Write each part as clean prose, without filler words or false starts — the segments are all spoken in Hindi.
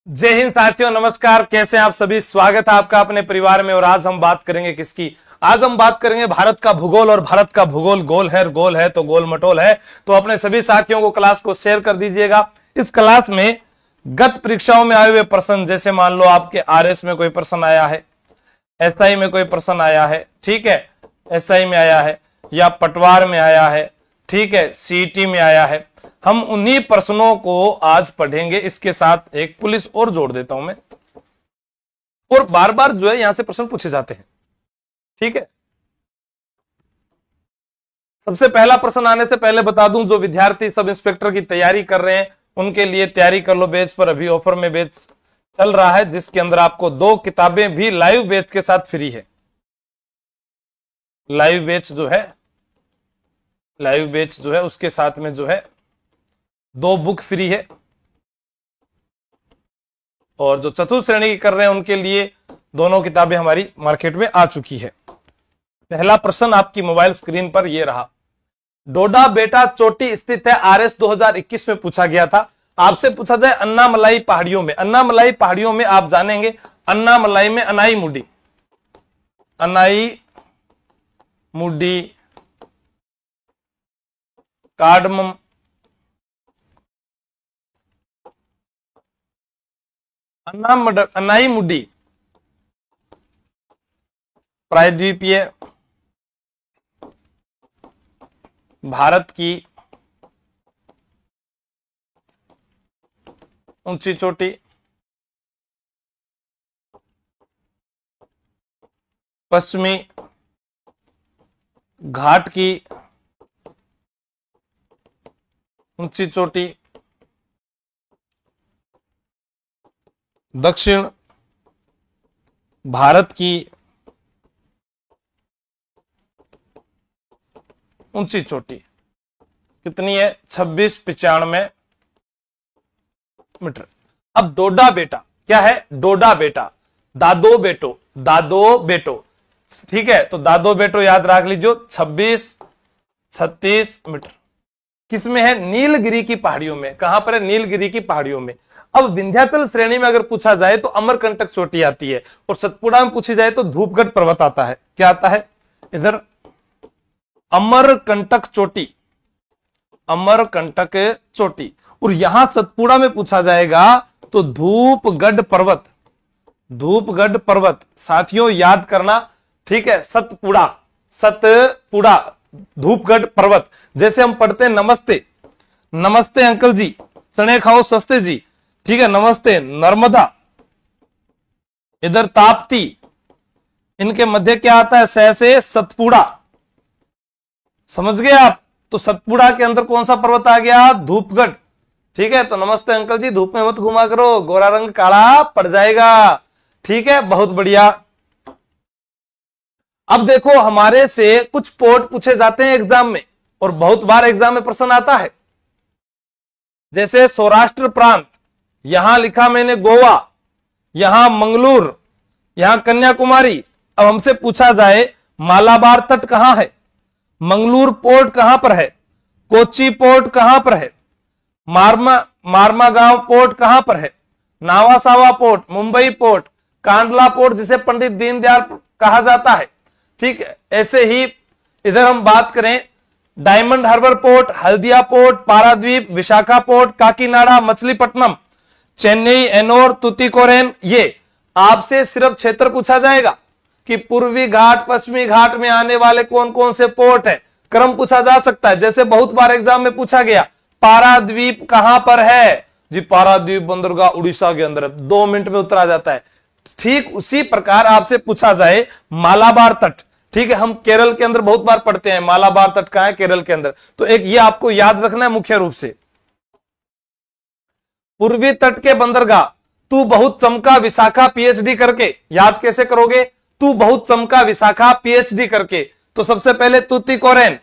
जय हिंद साथियों, नमस्कार। कैसे हैं आप सभी? स्वागत है आपका अपने परिवार में। और आज हम बात करेंगे किसकी? आज हम बात करेंगे भारत का भूगोल। और भारत का भूगोल गोल है तो गोल मटोल है। तो अपने सभी साथियों को क्लास को शेयर कर दीजिएगा। इस क्लास में गत परीक्षाओं में आए हुए प्रश्न, जैसे मान लो आपके आरएस में कोई प्रश्न आया है, एसआई में कोई प्रश्न आया है, ठीक है, एसआई में आया है, या पटवार में आया है, ठीक है, सीईटी में आया है, हम उन्हीं प्रश्नों को आज पढ़ेंगे। इसके साथ एक पुलिस और जोड़ देता हूं मैं, और बार बार जो है यहां से प्रश्न पूछे जाते हैं, ठीक है। सबसे पहला प्रश्न आने से पहले बता दूं, जो विद्यार्थी सब इंस्पेक्टर की तैयारी कर रहे हैं उनके लिए तैयारी कर लो बैच पर। अभी ऑफर में बैच चल रहा है जिसके अंदर आपको 2 किताबें भी लाइव बैच के साथ फ्री है। लाइव बैच जो है उसके साथ में जो है 2 बुक फ्री है। और जो चतुर्थ श्रेणी की कर रहे हैं उनके लिए दोनों किताबें हमारी मार्केट में आ चुकी है। पहला प्रश्न आपकी मोबाइल स्क्रीन पर यह रहा। डोडा बेटा चोटी स्थित है, आरएस 2021 में पूछा गया था। आपसे पूछा जाए अन्नामलाई पहाड़ियों में। अन्नामलाई पहाड़ियों में आप जानेंगे, अन्नामलाई में अनाई मुडी, कार्डमम, अनाई मुडी प्रायद्वीपीय भारत की ऊंची चोटी, पश्चिमी घाट की ऊंची चोटी, दक्षिण भारत की ऊंची चोटी कितनी है? 2695 मीटर। अब डोडा बेटा क्या है? डोडा बेटा दादो बेटो, ठीक है। तो दादो बेटो याद रख लीजिए, 2636 मीटर। किसमें है? नीलगिरी की पहाड़ियों में। कहां पर है? नीलगिरी की पहाड़ियों में। अब विंध्याचल श्रेणी में अगर पूछा जाए तो अमरकंटक चोटी आती है, और सतपुड़ा में पूछी जाए तो धूपगढ़ पर्वत आता है। क्या आता है? इधर अमरकंटक चोटी। और यहां सतपुड़ा में पूछा जाएगा तो धूपगढ़ पर्वत। साथियों याद करना, ठीक है। सतपुड़ा धूपगढ़ पर्वत। जैसे हम पढ़ते हैं नमस्ते अंकल जी, चने खाओ सस्ते जी, ठीक है, नमस्ते। नर्मदा, इधर ताप्ती, इनके मध्य क्या आता है? से सतपुड़ा। समझ गए आप? तो सतपुड़ा के अंदर कौन सा पर्वत आ गया? धूपगढ़, ठीक है। तो नमस्ते अंकल जी, धूप में मत घुमा करो, गोरा रंग काला पड़ जाएगा, ठीक है। बहुत बढ़िया। अब देखो, हमारे से कुछ पोर्ट पूछे जाते हैं एग्जाम में, और बहुत बार एग्जाम में प्रश्न आता है। जैसे सौराष्ट्र प्रांत, यहां लिखा मैंने गोवा, यहां मंगलूर, यहां कन्याकुमारी। अब हमसे पूछा जाए मालाबार तट कहां है? मंगलूर पोर्ट कहां पर है? कोच्चि पोर्ट कहां पर है? मारमागांव पोर्ट कहां पर है? Nhava Sheva port, Mumbai port, Kandla port जिसे पंडित दीनदयाल कहा जाता है, ठीक है। ऐसे ही इधर हम बात करें, diamond harbour port, Haldia port, Paradip, Visakha port, Kakinada, Machilipatnam, Chennai, Ennore, Tuticorin. ये आपसे सिर्फ क्षेत्र पूछा जाएगा कि पूर्वी घाट पश्चिमी घाट में आने वाले कौन कौन से पोर्ट है। क्रम पूछा जा सकता है, जैसे बहुत बार एग्जाम में पूछा गया, पाराद्वीप कहां पर है जी? पाराद्वीप बंदरगाह उड़ीसा के अंदर, 2 मिनट में उतरा जाता है। ठीक उसी प्रकार आपसे पूछा जाए मालाबार तट, ठीक है। हम केरल के अंदर बहुत बार पढ़ते हैं, मालाबार तट कहां है? केरल के अंदर। तो एक ये आपको याद रखना है मुख्य रूप से। पूर्वी तट के बंदरगाह, तू बहुत चमका विशाखा पीएचडी करके। याद कैसे करोगे? तू बहुत चमका विशाखा पीएचडी करके। तो सबसे पहले तुतीकोरेन,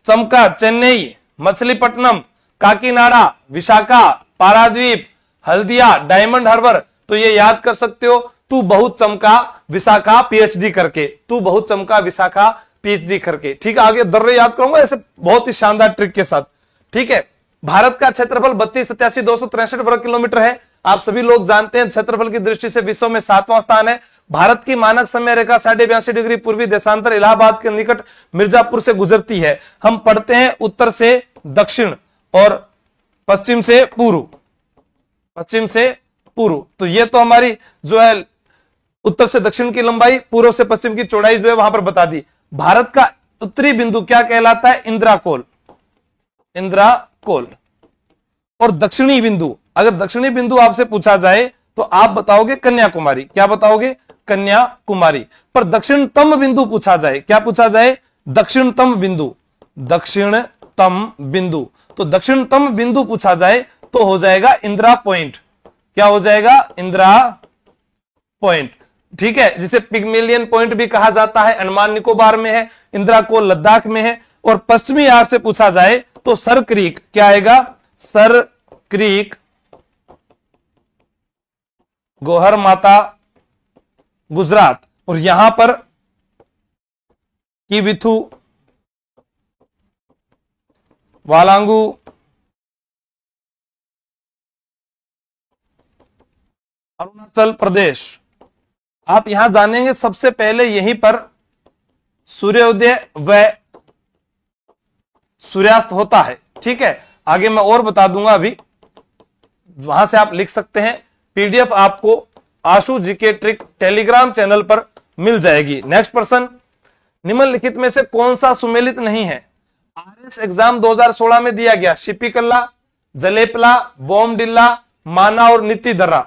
चमका, चेन्नई, मछलीपट्टनम, काकीनाडा, विशाखा, पाराद्वीप, हल्दिया, डायमंड हार्बर। तो ये याद कर सकते हो, तू बहुत चमका विशाखा पीएचडी करके, तू बहुत चमका विशाखा पीएचडी करके, ठीक है। आगे दर्रे याद करूंगा ऐसे बहुत ही शानदार ट्रिक के साथ, ठीक है। भारत का क्षेत्रफल 32,87,263 वर्ग किलोमीटर है। आप सभी लोग जानते हैं क्षेत्रफल की दृष्टि से विश्व में 7वां स्थान है। भारत की मानक समय रेखा 82.5 डिग्री पूर्वी देशांतर इलाहाबाद के निकट मिर्जापुर से गुजरती है। हम पढ़ते हैं उत्तर से दक्षिण और पश्चिम से पूर्व, पश्चिम से पूर्व। तो ये तो हमारी जो है उत्तर से दक्षिण की लंबाई, पूर्व से पश्चिम की चौड़ाई जो है वहां पर बता दी। भारत का उत्तरी बिंदु क्या कहलाता है? इंदिराकोल, इंदिराकोल। और दक्षिणी बिंदु, अगर दक्षिणी बिंदु आपसे पूछा जाए तो आप बताओगे कन्याकुमारी। क्या बताओगे? कन्याकुमारी। पर दक्षिणतम बिंदु पूछा जाए, क्या पूछा जाए? दक्षिणतम बिंदु, दक्षिणतम बिंदु। तो दक्षिणतम बिंदु पूछा जाए तो हो जाएगा इंदिरा पॉइंट। क्या हो जाएगा? इंदिरा पॉइंट। ठीक है, जिसे पिगमेलियन पॉइंट भी कहा जाता है, अंडमान निकोबार में है, इंदिरा कोल लद्दाख में है। और पश्चिमी आपसे पूछा जाए तो सर क्रीक, क्या आएगा? सर क्रीक, गोहर माता, गुजरात। और यहां पर किविथु, वालांगू, अरुणाचल प्रदेश। आप यहां जानेंगे सबसे पहले यहीं पर सूर्योदय व सूर्यास्त होता है। ठीक है, आगे मैं और बता दूंगा, अभी वहां से आप लिख सकते हैं। पीडीएफ आपको आशु जीके ट्रिक टेलीग्राम चैनल पर मिल जाएगी। नेक्स्ट प्रश्न, निम्नलिखित में से कौन सा सुमेलित नहीं है? आरएस एग्जाम 2016 में दिया गया शिपीकल्ला, जलेपला, बोमडिल्ला, माना और नीति दर्रा।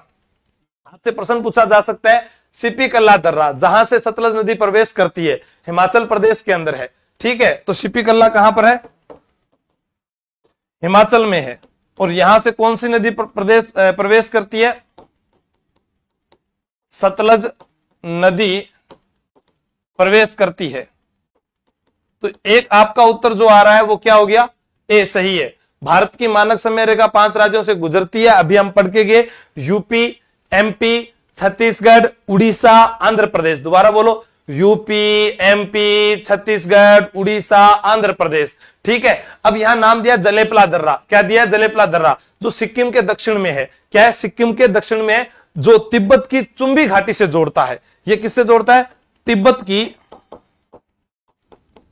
आपसे प्रश्न पूछा जा सकता है शिपीकल्ला दर्रा, जहां से सतलज नदी प्रवेश करती है, हिमाचल प्रदेश के अंदर है। ठीक है, तो शिपीकल्ला कहां पर है? हिमाचल में है। और यहां से कौन सी नदी प्रवेश करती है? सतलज नदी प्रवेश करती है। तो एक आपका उत्तर जो आ रहा है वो क्या हो गया? ए सही है। भारत की मानक समय रेखा 5 राज्यों से गुजरती है। अभी हम पढ़ के गए यूपी, एमपी, छत्तीसगढ़, उड़ीसा, आंध्र प्रदेश। दोबारा बोलो, यूपी, एमपी, छत्तीसगढ़, उड़ीसा, आंध्र प्रदेश। ठीक है, अब यहां नाम दिया जलेपला दर्रा। क्या दिया? जलेपला दर्रा, जो सिक्किम के दक्षिण में है। क्या है? सिक्किम के दक्षिण में है, जो तिब्बत की चुंबी घाटी से जोड़ता है। ये किससे जोड़ता है?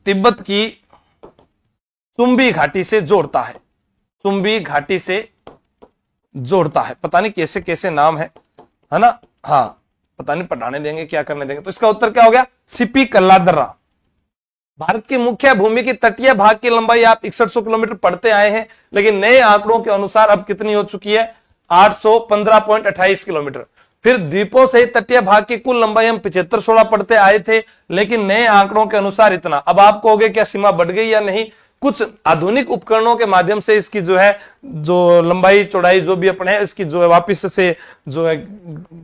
तिब्बत की चुंबी घाटी से जोड़ता है। चुंबी घाटी से जोड़ता है। पता नहीं कैसे कैसे नाम है ना? हाँ, पता नहीं पढ़ाने देंगे क्या करने देंगे। तो इसका उत्तर क्या हो गया? शिपीकल्ला दर्रा। भारत की मुख्य भूमि की तटीय भाग की लंबाई आप 6100 किलोमीटर पढ़ते आए हैं, लेकिन नए आंकड़ों के अनुसार अब कितनी हो चुकी है? 815.28 किलोमीटर। फिर द्वीपों सहित तटीय भाग की कुल लंबाई हम 7516 पढ़ते आए थे, लेकिन नए आंकड़ों के अनुसार इतना। अब आप कहोगे क्या सीमा बढ़ गई या नहीं? कुछ आधुनिक उपकरणों के माध्यम से इसकी जो है जो लंबाई चौड़ाई जो भी अपने है इसकी जो है वापिस से जो है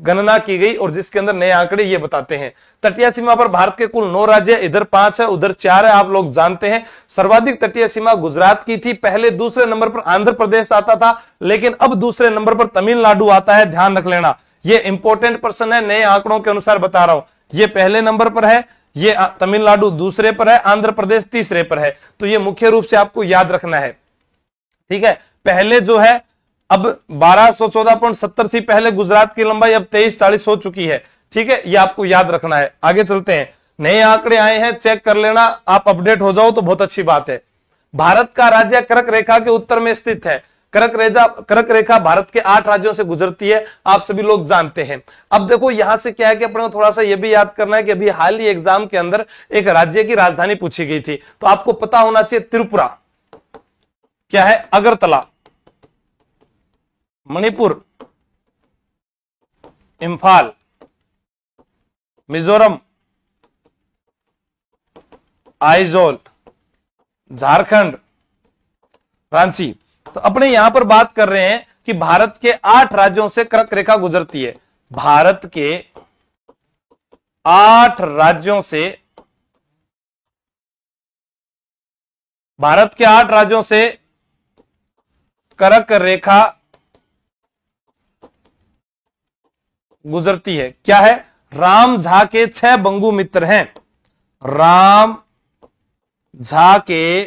गणना की गई, और जिसके अंदर नए आंकड़े ये बताते हैं। तटीय सीमा पर भारत के कुल 9 राज्य, इधर 5 है, उधर 4 है। आप लोग जानते हैं सर्वाधिक तटीय सीमा गुजरात की थी। पहले दूसरे नंबर पर आंध्र प्रदेश आता था, लेकिन अब दूसरे नंबर पर तमिलनाडु आता है। ध्यान रख लेना, ये इंपॉर्टेंट प्रश्न है, नए आंकड़ों के अनुसार बता रहा हूं। ये पहले नंबर पर है, ये तमिलनाडु दूसरे पर है, आंध्र प्रदेश तीसरे पर है। तो ये मुख्य रूप से आपको याद रखना है। ठीक है, पहले जो है अब 1214.70 थी पहले गुजरात की लंबाई, अब 2340 हो चुकी है। ठीक है, ये आपको याद रखना है। आगे चलते हैं, नए आंकड़े आए हैं, चेक कर लेना, आप अपडेट हो जाओ तो बहुत अच्छी बात है। भारत का राज्य कर्क रेखा के उत्तर में स्थित है। कर्क रेखा भारत के 8 राज्यों से गुजरती है, आप सभी लोग जानते हैं। अब देखो यहां से क्या है कि अपने को थोड़ा सा यह भी याद करना है कि अभी हाल ही एग्जाम के अंदर एक राज्य की राजधानी पूछी गई थी, तो आपको पता होना चाहिए त्रिपुरा क्या है? अगरतला, मणिपुर, इंफाल, मिजोरम, आइजोल, झारखंड, रांची। तो अपने यहां पर बात कर रहे हैं कि भारत के 8 राज्यों से कर्क रेखा गुजरती है। भारत के 8 राज्यों से, भारत के 8 राज्यों से कर्क रेखा गुजरती है। क्या है? राम झा के 6 बंगु मित्र हैं। राम झा के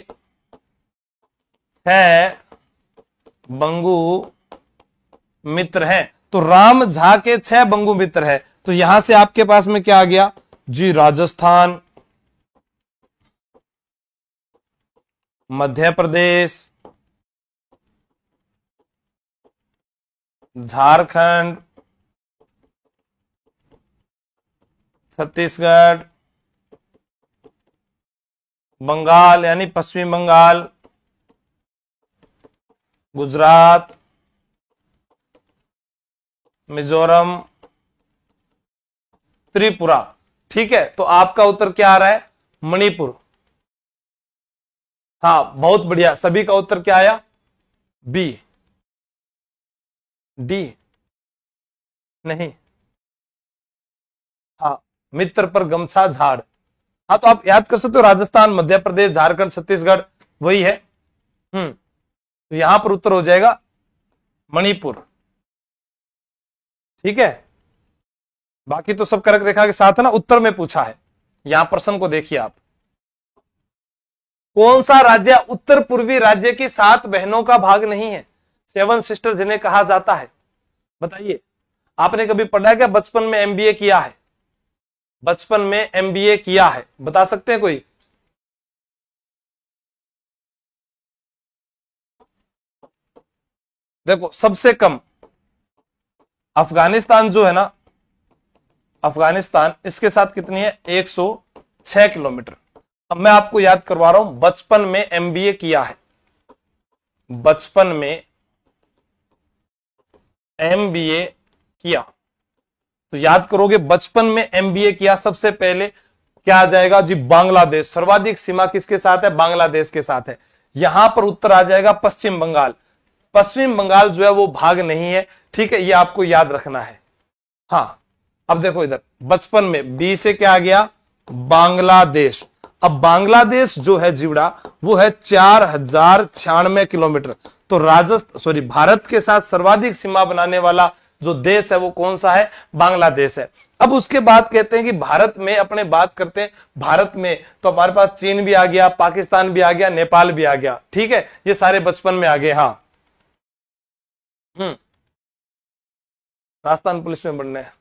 6 बंगु मित्र हैं। तो राम झा के 6 बंधु मित्र है, तो यहां से आपके पास में क्या आ गया जी, राजस्थान, मध्य प्रदेश, झारखंड, छत्तीसगढ़, बंगाल यानी पश्चिमी बंगाल, गुजरात, मिजोरम, त्रिपुरा। ठीक है, तो आपका उत्तर क्या आ रहा है, मणिपुर। हाँ बहुत बढ़िया, सभी का उत्तर क्या आया, बी, डी नहीं, हाँ मित्र पर गमछा झाड़। हाँ तो आप याद कर सकते हो, राजस्थान, मध्य प्रदेश, झारखंड, छत्तीसगढ़ वही है। तो यहां पर उत्तर हो जाएगा मणिपुर। ठीक है, बाकी तो सब कर्क रेखा के साथ है ना, उत्तर में पूछा है। यहां प्रश्न को देखिए आप, कौन सा राज्य उत्तर पूर्वी राज्य की 7 बहनों का भाग नहीं है, 7 सिस्टर जिन्हें कहा जाता है, बताइए। आपने कभी पढ़ा है क्या, बचपन में एमबीए किया है, बचपन में एमबीए किया है, बता सकते हैं कोई? देखो सबसे कम अफगानिस्तान जो है ना, अफगानिस्तान, इसके साथ कितनी है, 106 किलोमीटर। अब मैं आपको याद करवा रहा हूं, बचपन में एमबीए किया है, बचपन में एमबीए किया, तो याद करोगे बचपन में एमबीए किया, सबसे पहले क्या आ जाएगा जी, बांग्लादेश। सर्वाधिक सीमा किसके साथ है, बांग्लादेश के साथ है। यहां पर उत्तर आ जाएगा पश्चिम बंगाल। पश्चिम बंगाल जो है वो भाग नहीं है, ठीक है, ये आपको याद रखना है। हाँ अब देखो इधर, बचपन में बी से क्या आ गया, बांग्लादेश। अब बांग्लादेश जो है जीवड़ा, वो है 4096 किलोमीटर। तो भारत के साथ सर्वाधिक सीमा बनाने वाला जो देश है वो कौन सा है, बांग्लादेश है। अब उसके बाद कहते हैं कि भारत में, अपने बात करते हैं भारत में, तो हमारे पास चीन भी आ गया, पाकिस्तान भी आ गया, नेपाल भी आ गया। ठीक है, ये सारे बचपन में आ गए। हाँ राजस्थान पुलिस में बनने हैं,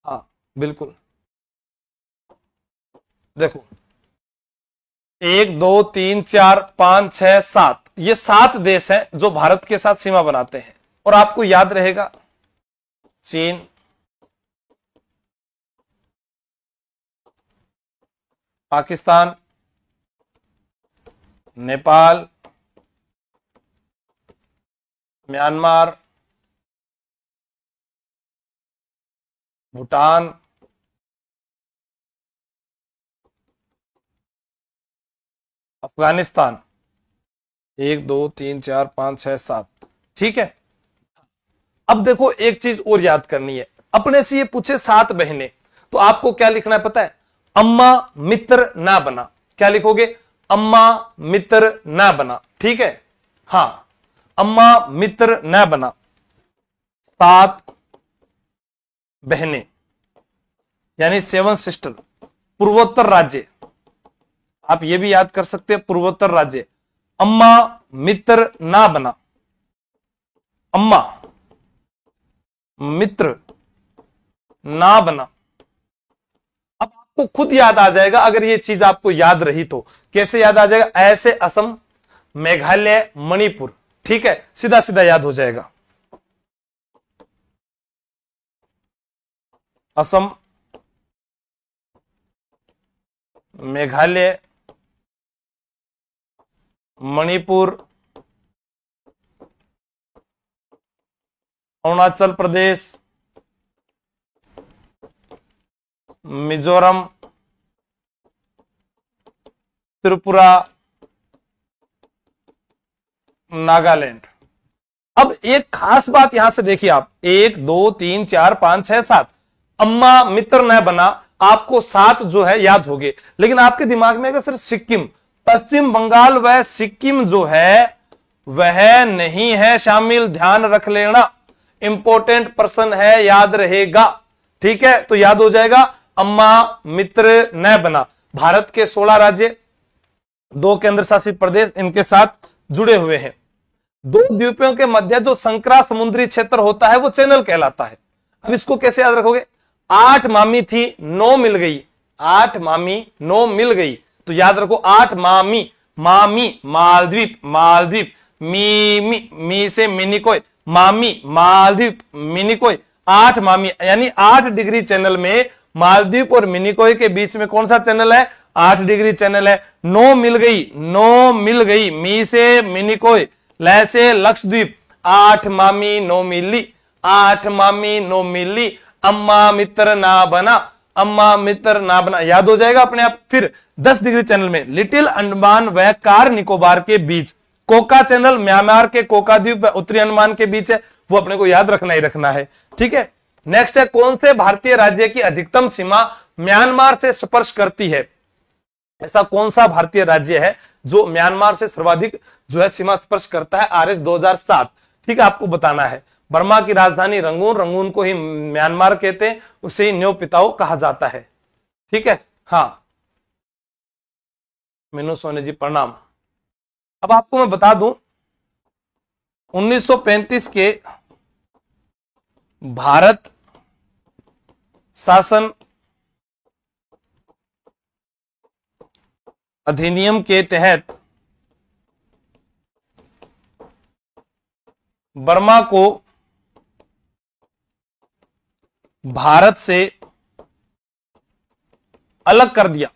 हाँ बिल्कुल। देखो 1 2 3 4 5 6 7, ये 7 देश हैं जो भारत के साथ सीमा बनाते हैं। और आपको याद रहेगा, चीन, पाकिस्तान, नेपाल, म्यांमार, भूटान, अफगानिस्तान। 1 2 3 4 5 6 7। ठीक है, अब देखो एक चीज और याद करनी है, अपने से ये पूछे 7 बहनें, तो आपको क्या लिखना है पता है, अम्मा मित्र ना बना। क्या लिखोगे, अम्मा मित्र ना बना। ठीक है, हाँ अम्मा मित्र न बना, 7 बहनें यानी 7 सिस्टर, पूर्वोत्तर राज्य। आप ये भी याद कर सकते हैं, पूर्वोत्तर राज्य। अम्मा मित्र ना बना, अम्मा मित्र ना बना। अब आपको खुद याद आ जाएगा, अगर ये चीज आपको याद रही तो। कैसे याद आ जाएगा, ऐसे असम, मेघालय, मणिपुर। ठीक है, सीधा सीधा याद हो जाएगा। असम, मेघालय, मणिपुर, अरुणाचल प्रदेश, मिजोरम, त्रिपुरा, नागालैंड। अब एक खास बात यहां से देखिए आप, 1 2 3 4 5 6 7, अम्मा मित्र न बना, आपको 7 जो है याद हो गए। लेकिन आपके दिमाग में अगर सिर्फ सिक्किम, पश्चिम बंगाल व सिक्किम जो है वह नहीं है शामिल, ध्यान रख लेना, इंपॉर्टेंट पर्सन है, याद रहेगा। ठीक है, तो याद हो जाएगा, अम्मा मित्र न बना। भारत के 16 राज्य, 2 केंद्र शासित प्रदेश इनके साथ जुड़े हुए हैं। दो द्वीपों के मध्य जो संकरा समुद्री क्षेत्र होता है वो चैनल कहलाता है। अब इसको कैसे याद रखोगे? 8 मामी थी, 9 मिल गई, 8 मामी 9 मिल गई, तो याद रखो 8 मामी, मामी मालद्वीप, मालद्वीप, मी से मिनिकोय, मामी मालद्वीप मिनिकोय, 8 मामी, यानी 8 डिग्री चैनल में मालदीव और मिनिकोय के बीच में कौन सा चैनल है? 8 डिग्री चैनल है। 9 मिल गई, 9 मिल गई, मी से मिनिकोय, ल से लक्षद्वीप, 8 मामी 9 मिली, 8 मामी 9 मिली, अम्मा मित्र ना बना, अम्मा मित्र ना बना, याद हो जाएगा अपने आप। फिर 10 डिग्री चैनल में लिटिल अंडमान व कार निकोबार के बीच, कोका चैनल म्यांमार के कोका द्वीप व उत्तरी अंडमान के बीच है, वो अपने को याद रखना ही रखना है। ठीक है, नेक्स्ट है, कौन से भारतीय राज्य की अधिकतम सीमा म्यांमार से स्पर्श करती है? ऐसा कौन सा भारतीय राज्य है जो म्यांमार से सर्वाधिक जो है सीमा स्पर्श करता है? आरएस 2007। ठीक है, आपको बताना है। बर्मा की राजधानी रंगून, रंगून को ही म्यांमार कहते हैं, उसे न्यो पिताओ कहा जाता है। ठीक है, हाँ मीनू सोनी जी प्रणाम। अब आपको मैं बता दूं 1935 के भारत शासन अधिनियम के तहत बर्मा को भारत से अलग कर दिया।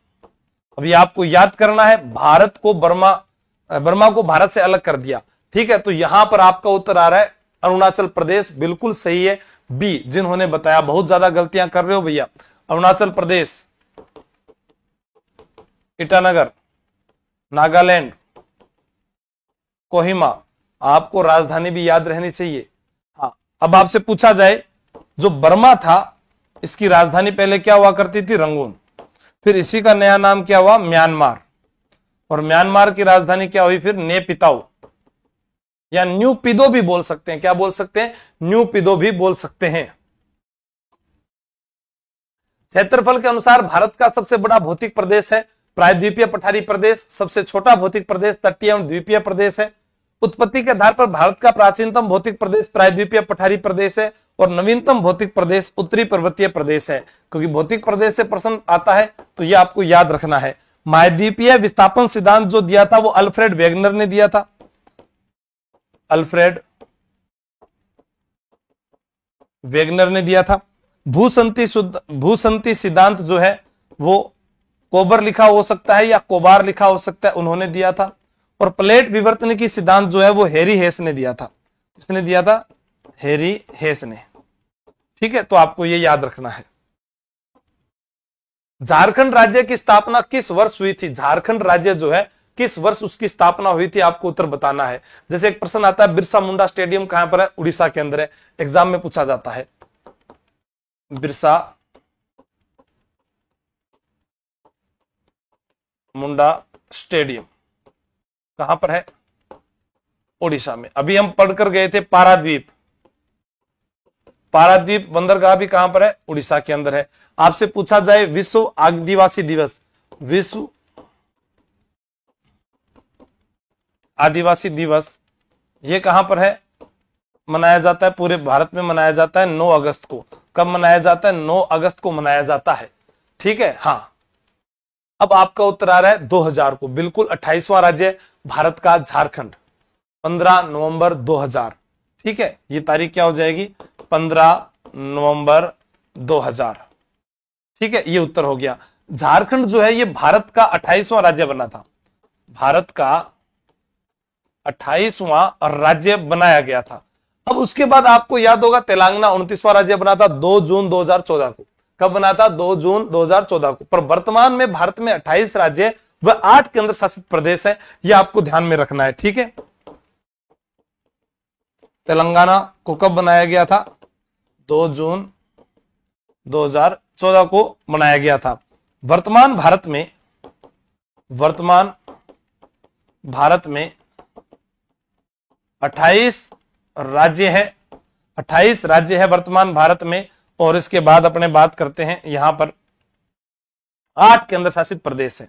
अभी आपको याद करना है, भारत को बर्मा को भारत से अलग कर दिया। ठीक है, तो यहां पर आपका उत्तर आ रहा है अरुणाचल प्रदेश, बिल्कुल सही है बी। जिन्होंने बताया बहुत ज्यादा गलतियां कर रहे हो भैया। अरुणाचल प्रदेश, ईटानगर, नागालैंड, कोहिमा, आपको राजधानी भी याद रहनी चाहिए। हाँ, अब आपसे पूछा जाए जो बर्मा था इसकी राजधानी पहले क्या हुआ करती थी? रंगून। फिर इसी का नया नाम क्या हुआ? म्यांमार। और म्यांमार की राजधानी क्या हुई फिर? नेपिताओ या न्यू पिदो भी बोल सकते हैं। क्या बोल सकते हैं? न्यू पिदो भी बोल सकते हैं। क्षेत्रफल के अनुसार भारत का सबसे बड़ा भौतिक प्रदेश है प्रायद्वीपीय पठारी प्रदेश, सबसे छोटा भौतिक प्रदेश तटीय एवं द्वीपीय प्रदेश है। उत्पत्ति के आधार पर भारत का प्राचीनतम भौतिक प्रदेश प्रायद्वीपीय पठारी प्रदेश है और नवीनतम भौतिक प्रदेश उत्तरी पर्वतीय प्रदेश है। क्योंकि भौतिक प्रदेश से प्रश्न आता है तो यह आपको याद रखना है। महाद्वीपीय विस्थापन सिद्धांत जो दिया था वो अल्फ्रेड वेगनर ने दिया था। अल्फ्रेड वेगनर ने दिया था। भूसंति सिद्धांत जो है वो कोबर लिखा हो सकता है या कोबार लिखा हो सकता है, उन्होंने दिया था। और प्लेट विवर्तन की सिद्धांत जो है वो हैरी हेस ने दिया था। किसने दिया था? हैरी हेस ने। ठीक है, तो आपको ये याद रखना है। झारखंड राज्य की स्थापना किस वर्ष हुई थी? झारखंड राज्य जो है किस वर्ष उसकी स्थापना हुई थी, आपको उत्तर बताना है। जैसे एक प्रश्न आता है बिरसा मुंडा स्टेडियम कहां पर है? उड़ीसा के अंदर है, एग्जाम में पूछा जाता है। बिरसा मुंडा स्टेडियम कहां पर है? ओडिशा में। अभी हम पढ़कर गए थे पाराद्वीप, पाराद्वीप बंदरगाह भी कहां पर है? उड़ीसा के अंदर है। आपसे पूछा जाए विश्व आदिवासी दिवस, विश्व आदिवासी दिवस ये कहां पर है? मनाया जाता है पूरे भारत में, मनाया जाता है 9 अगस्त को। कब मनाया जाता है? 9 अगस्त को मनाया जाता है। ठीक है, हाँ। अब आपका उत्तर आ रहा है 2000 को, बिल्कुल 28वां राज्य भारत का झारखंड, 15 नवंबर 2000। ठीक है, ये तारीख क्या हो जाएगी? 15 नवंबर 2000। ठीक है, ये उत्तर हो गया। झारखंड जो है ये भारत का 28वां राज्य बना था, भारत का 28वां राज्य बनाया गया था। अब उसके बाद आपको याद होगा तेलंगाना 29वां राज्य बना था 2 जून 2014 को। कब बना था? 2 जून 2014 को। पर वर्तमान में भारत में 28 राज्य व 8 केंद्र शासित प्रदेश है, यह आपको ध्यान में रखना है। ठीक है, तेलंगाना को कब बनाया गया था? 2 जून 2014 को बनाया गया था। वर्तमान भारत में 28 राज्य है, 28 राज्य है वर्तमान भारत में। और इसके बाद अपने बात करते हैं यहां पर 8 केंद्र शासित प्रदेश है,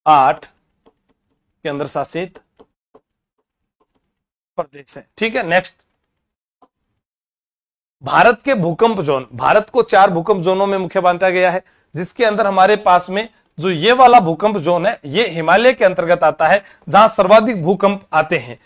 8 केंद्र शासित प्रदेश है। ठीक है, नेक्स्ट, भारत के भूकंप जोन, भारत को 4 भूकंप जोनों में मुख्य बांटा गया है, जिसके अंदर हमारे पास में जो ये वाला भूकंप जोन है ये हिमालय के अंतर्गत आता है, जहां सर्वाधिक भूकंप आते हैं।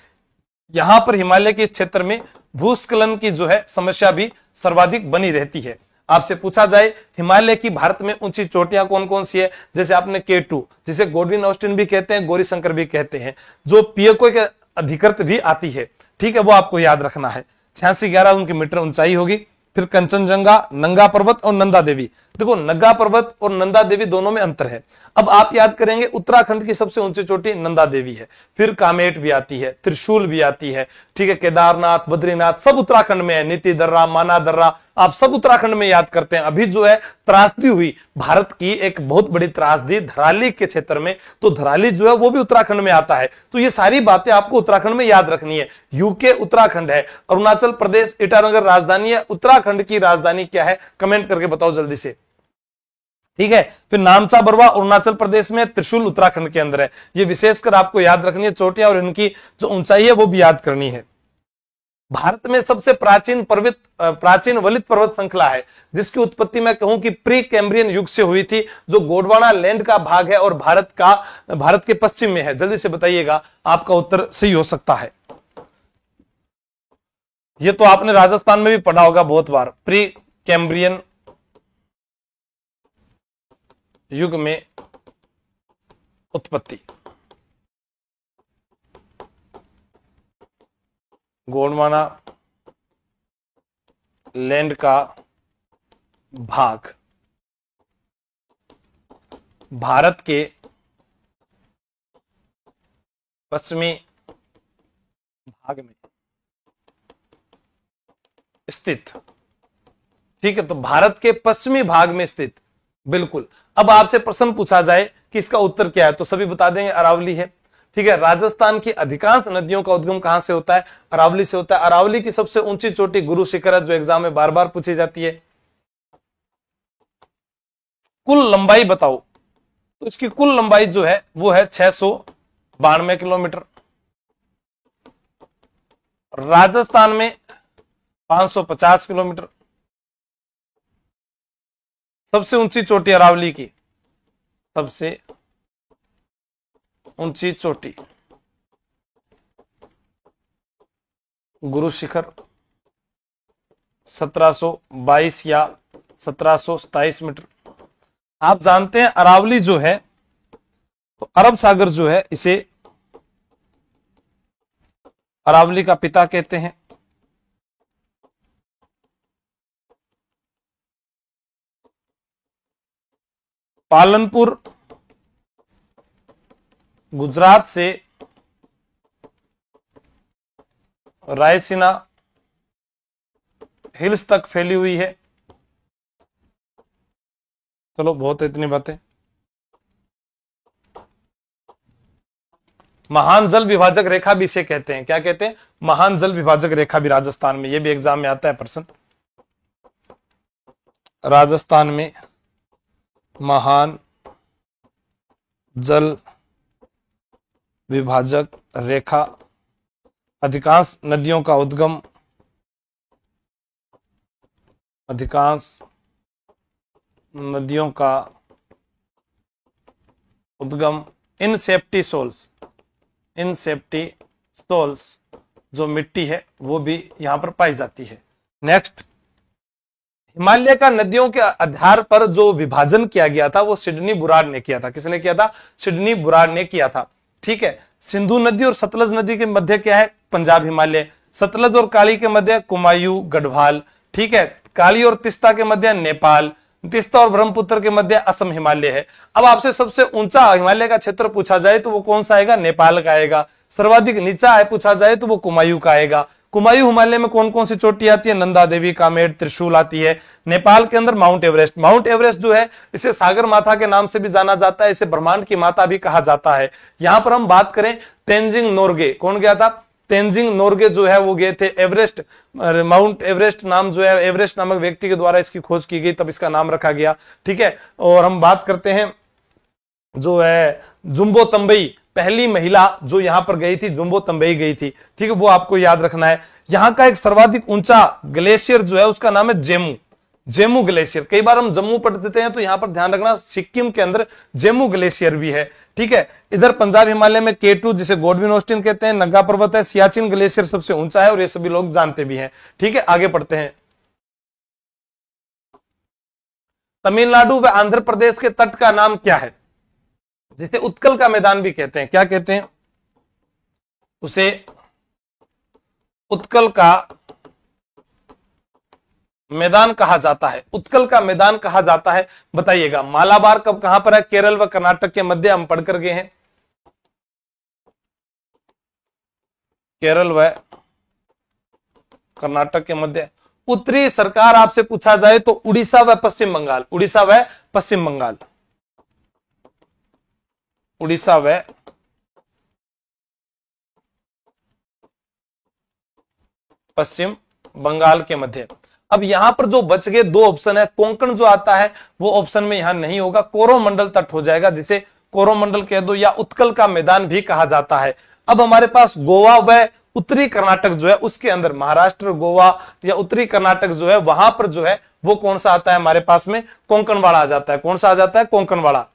यहां पर हिमालय के इस क्षेत्र में भूस्खलन की जो है समस्या भी सर्वाधिक बनी रहती है। आपसे पूछा जाए हिमालय की भारत में ऊंची चोटियां कौन कौन सी है, जैसे आपने K2, जिसे गोडविन ऑस्टिन भी कहते हैं, गौरी शंकर भी कहते हैं, जो पियको के अधिकृत भी आती है। ठीक है, वो आपको याद रखना है। 8611 उनकी मीटर ऊंचाई होगी। फिर कंचनजंगा, नंगा पर्वत और नंदा देवी। देखो, नंगा पर्वत और नंदा देवी दोनों में अंतर है। अब आप याद करेंगे उत्तराखंड की सबसे ऊंची चोटी नंदा देवी है, फिर कामेट भी आती है, त्रिशूल भी आती है। ठीक है, केदारनाथ, बद्रीनाथ सब उत्तराखंड में है, नीति दर्रा, माना दर्रा, आप सब उत्तराखंड में याद करते हैं। अभी जो है त्रासदी हुई, भारत की एक बहुत बड़ी त्रासदी धराली के क्षेत्र में, तो धराली जो है वो भी उत्तराखंड में आता है। तो ये सारी बातें आपको उत्तराखंड में याद रखनी है। यूके उत्तराखंड है, अरुणाचल प्रदेश ईटानगर राजधानी है, उत्तराखंड की राजधानी क्या है, कमेंट करके बताओ जल्दी से। ठीक है, फिर नामचा बरवा अरुणाचल प्रदेश में, त्रिशूल उत्तराखंड के अंदर है। ये विशेषकर आपको याद रखनी है, चोटियां और इनकी जो ऊंचाई है वो भी याद करनी है। भारत में सबसे प्राचीन वलित पर्वत श्रृंखला है, जिसकी उत्पत्ति मैं कहूं कि प्री कैम्ब्रियन युग से हुई थी, जो गोंडवाना लैंड का भाग है और भारत के पश्चिम में है। जल्दी से बताइएगा, आपका उत्तर सही हो सकता है। ये तो आपने राजस्थान में भी पढ़ा होगा बहुत बार, प्री कैम्ब्रियन युग में उत्पत्ति, गोंडवाना लैंड का भाग भारत के पश्चिमी भाग में स्थित। ठीक है, तो भारत के पश्चिमी भाग में स्थित, बिल्कुल। अब आपसे प्रश्न पूछा जाए कि इसका उत्तर क्या है, तो सभी बता देंगे अरावली है। ठीक है, राजस्थान की अधिकांश नदियों का उद्गम कहां से होता है, अरावली से होता है। अरावली की सबसे ऊंची चोटी गुरु शिखर है, जो एग्जाम में बार बार पूछी जाती है। कुल लंबाई बताओ, तो इसकी कुल लंबाई जो है वो है 692 किलोमीटर। राजस्थान में 550 किलोमीटर। सबसे ऊंची चोटी अरावली की, सबसे ऊंची चोटी गुरु शिखर 1722 या 1727 मीटर। आप जानते हैं अरावली जो है, तो अरब सागर जो है इसे अरावली का पिता कहते हैं। पालनपुर गुजरात से रायसीना हिल्स तक फैली हुई है। चलो, बहुत है इतनी बातें। महान जल विभाजक रेखा भी इसे कहते हैं, क्या कहते हैं, महान जल विभाजक रेखा भी राजस्थान में, यह भी एग्जाम में आता है प्रश्न। राजस्थान में महान जल विभाजक रेखा, अधिकांश नदियों का उद्गम, इन सेफ्टी सोल्स जो मिट्टी है वो भी यहां पर पाई जाती है। नेक्स्ट, हिमालय का नदियों के आधार पर जो विभाजन किया गया था वो सिडनी बुराड़ ने किया था। किसने किया था, सिडनी बुराड़ ने किया था। ठीक है, सिंधु नदी और सतलज नदी के मध्य क्या है, पंजाब हिमालय। सतलज और काली के मध्य कुमायूं गढ़वाल। ठीक है, काली और तिस्ता के मध्य नेपाल, तिस्ता और ब्रह्मपुत्र के मध्य असम हिमालय है। अब आपसे सबसे ऊंचा हिमालय का क्षेत्र पूछा जाए तो वो कौन सा आएगा, नेपाल का आएगा। सर्वाधिक नीचा है पूछा जाए तो वो कुमायूं का आएगा। कुमायूं हिमालय में कौन कौन सी चोटी आती है, नंदा देवी, कामेट, त्रिशूल आती है। नेपाल के अंदर माउंट एवरेस्ट। माउंट एवरेस्ट जो है इसे सागर माता के नाम से भी जाना जाता है, इसे ब्रह्मांड की माता भी कहा जाता है। यहां पर हम बात करें तेंजिंग नोर्गे, कौन गया था, तेंजिंग नोर्गे जो है वो गए थे। एवरेस्ट, माउंट एवरेस्ट नाम जो है एवरेस्ट नामक व्यक्ति के द्वारा इसकी खोज की गई, तब इसका नाम रखा गया। ठीक है, और हम बात करते हैं जो है जुम्बो तंबई, पहली महिला जो यहां पर गई थी, जुम्बो तंबई गई थी, ठीक है, वो आपको याद रखना है। यहां का एक सर्वाधिक ऊंचा ग्लेशियर जो है उसका नाम है जेमू, जेमू ग्लेशियर। कई बार हम जम्मू पढ़ देते हैं, तो यहां पर ध्यान रखना सिक्किम के अंदर जेमू ग्लेशियर भी है, ठीक है। इधर पंजाब हिमालय में K2 जिसे गॉडविन ऑस्टिन कहते हैं, नंगा पर्वत है, सियाचिन ग्लेशियर सबसे ऊंचा है और ये सभी लोग जानते भी हैं, ठीक है। आगे पढ़ते हैं। तमिलनाडु व आंध्र प्रदेश के तट का नाम क्या है, जिसे उत्कल का मैदान भी कहते हैं? क्या कहते हैं उसे? उत्कल का मैदान कहा जाता है, उत्कल का मैदान कहा जाता है, बताइएगा। मालाबार कब कहां पर है? केरल व कर्नाटक के मध्य, हम पढ़कर गए हैं। केरल व कर्नाटक के मध्य। उत्तरी सरकार आपसे पूछा जाए तो उड़ीसा व पश्चिम बंगाल, उड़ीसा व पश्चिम बंगाल, उड़ीसा व पश्चिम बंगाल के मध्य। अब यहां पर जो बच गए दो ऑप्शन है, कोंकण जो आता है वो ऑप्शन में यहां नहीं होगा, कोरोमंडल तट हो जाएगा, जिसे कोरोमंडल कह दो या उत्कल का मैदान भी कहा जाता है। अब हमारे पास गोवा व उत्तरी कर्नाटक जो है उसके अंदर, महाराष्ट्र, गोवा या उत्तरी कर्नाटक जो है वहां पर जो है वो कौन सा आता है हमारे पास में? कोंकणवाड़ा आ जाता है। कौन सा आ जाता है? कोंकणवाड़ा,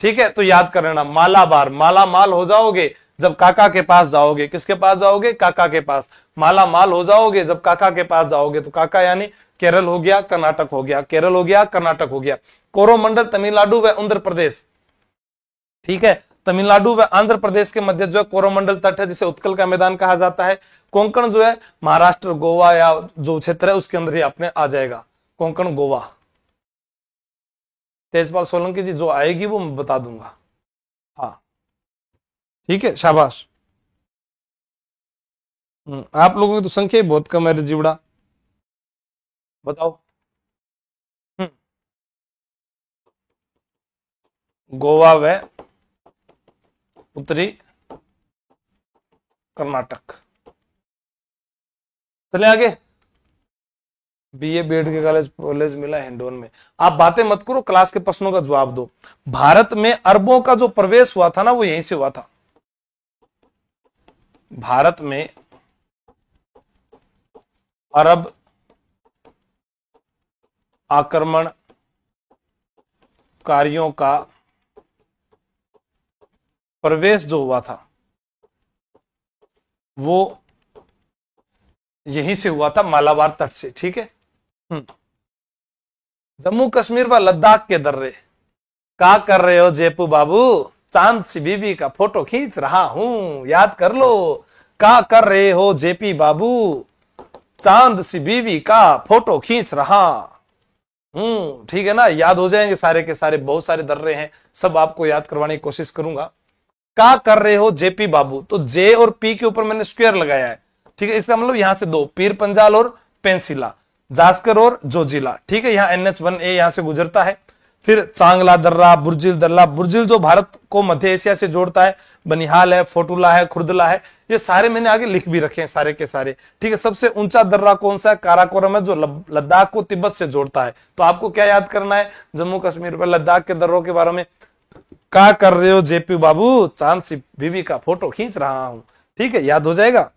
ठीक है। तो याद कर लेना, मालाबार, माला माल हो जाओगे जब काका के पास जाओगे। किसके पास जाओगे? काका के पास। माला माल हो जाओगे जब काका के पास जाओगे, तो काका यानी केरल हो गया, कर्नाटक हो गया, केरल हो गया, कर्नाटक हो गया। कोरोमंडल तमिलनाडु व आंध्र प्रदेश, ठीक है, तमिलनाडु व आंध्र प्रदेश के मध्य जो है कोरोमंडल तट है, जिसे उत्कल का मैदान कहा जाता है। कोंकण जो है महाराष्ट्र, गोवा या जो क्षेत्र है उसके अंदर ही अपने आ जाएगा, कोंकण, गोवा। तेजपाल सोलंकी जी जो आएगी वो मैं बता दूंगा, हाँ, ठीक है, शाबाश। आप लोगों की तो संख्या ही बहुत कम है जीवड़ा, बताओ। गोवा व उत्तरी कर्नाटक। चले आगे। बीए बीएड के कॉलेज मिला हिंडोन में। आप बातें मत करो, क्लास के प्रश्नों का जवाब दो। भारत में अरबों का जो प्रवेश हुआ था ना वो यहीं से हुआ था। भारत में अरब आक्रमणकारियों का प्रवेश जो हुआ था वो यहीं से हुआ था, मालाबार तट से, ठीक है। जम्मू कश्मीर व लद्दाख के दर्रे। क्या कर रहे हो जेपू बाबू? चांद सी बीबी का फोटो खींच रहा हूं, याद कर लो। क्या कर रहे हो जेपी बाबू? चांद सी बीवी का फोटो खींच रहा ठीक है ना, याद हो जाएंगे सारे के सारे, बहुत सारे दर्रे हैं, सब आपको याद करवाने की कोशिश करूंगा। क्या कर रहे हो जेपी बाबू? तो जे और पी के ऊपर मैंने स्क्वायर लगाया है, ठीक है, इसका मतलब यहां से दो, पीर पंजाल और पेंसिला, जास्कर और जोजिला, ठीक है। यहाँ NH1A यहां से गुजरता है। फिर चांगला दर्रा, बुर्जिल दर्रा, बुर्जिल जो भारत को मध्य एशिया से जोड़ता है, बनिहाल है, फोटुला है, खुर्दला है, ये सारे मैंने आगे लिख भी रखे हैं सारे के सारे, ठीक है। सबसे ऊंचा दर्रा कौन सा है? काराकोरम है, जो लद्दाख को तिब्बत से जोड़ता है। तो आपको क्या याद करना है जम्मू कश्मीर पर लद्दाख के दर्रों के बारे में? क्या कर रहे हो जेपी बाबू? चांद सी बीबी का फोटो खींच रहा हूं, ठीक है, याद हो जाएगा।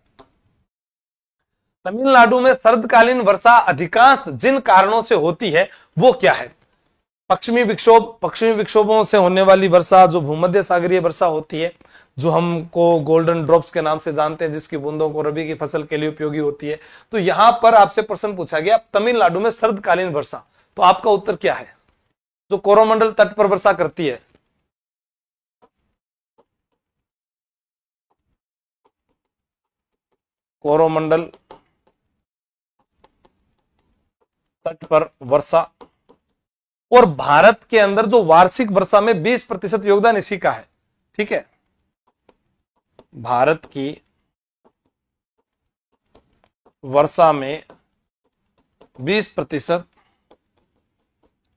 तमिलनाडु में शरदकालीन वर्षा अधिकांश जिन कारणों से होती है वो क्या है? पश्चिमी विक्षोभों से होने वाली वर्षा, जो भूमध्य सागरीय वर्षा होती है, जो हमको गोल्डन ड्रॉप्स के नाम से जानते हैं, जिसकी बूंदों को रबी की फसल के लिए उपयोगी होती है। तो यहां पर आपसे प्रश्न पूछा गया तमिलनाडु में शरदकालीन वर्षा, तो आपका उत्तर क्या है? जो कोरोमंडल तट पर वर्षा करती है, कोरोमंडल तट पर वर्षा, और भारत के अंदर जो वार्षिक वर्षा में 20% योगदान इसी का है, ठीक है। भारत की वर्षा में 20%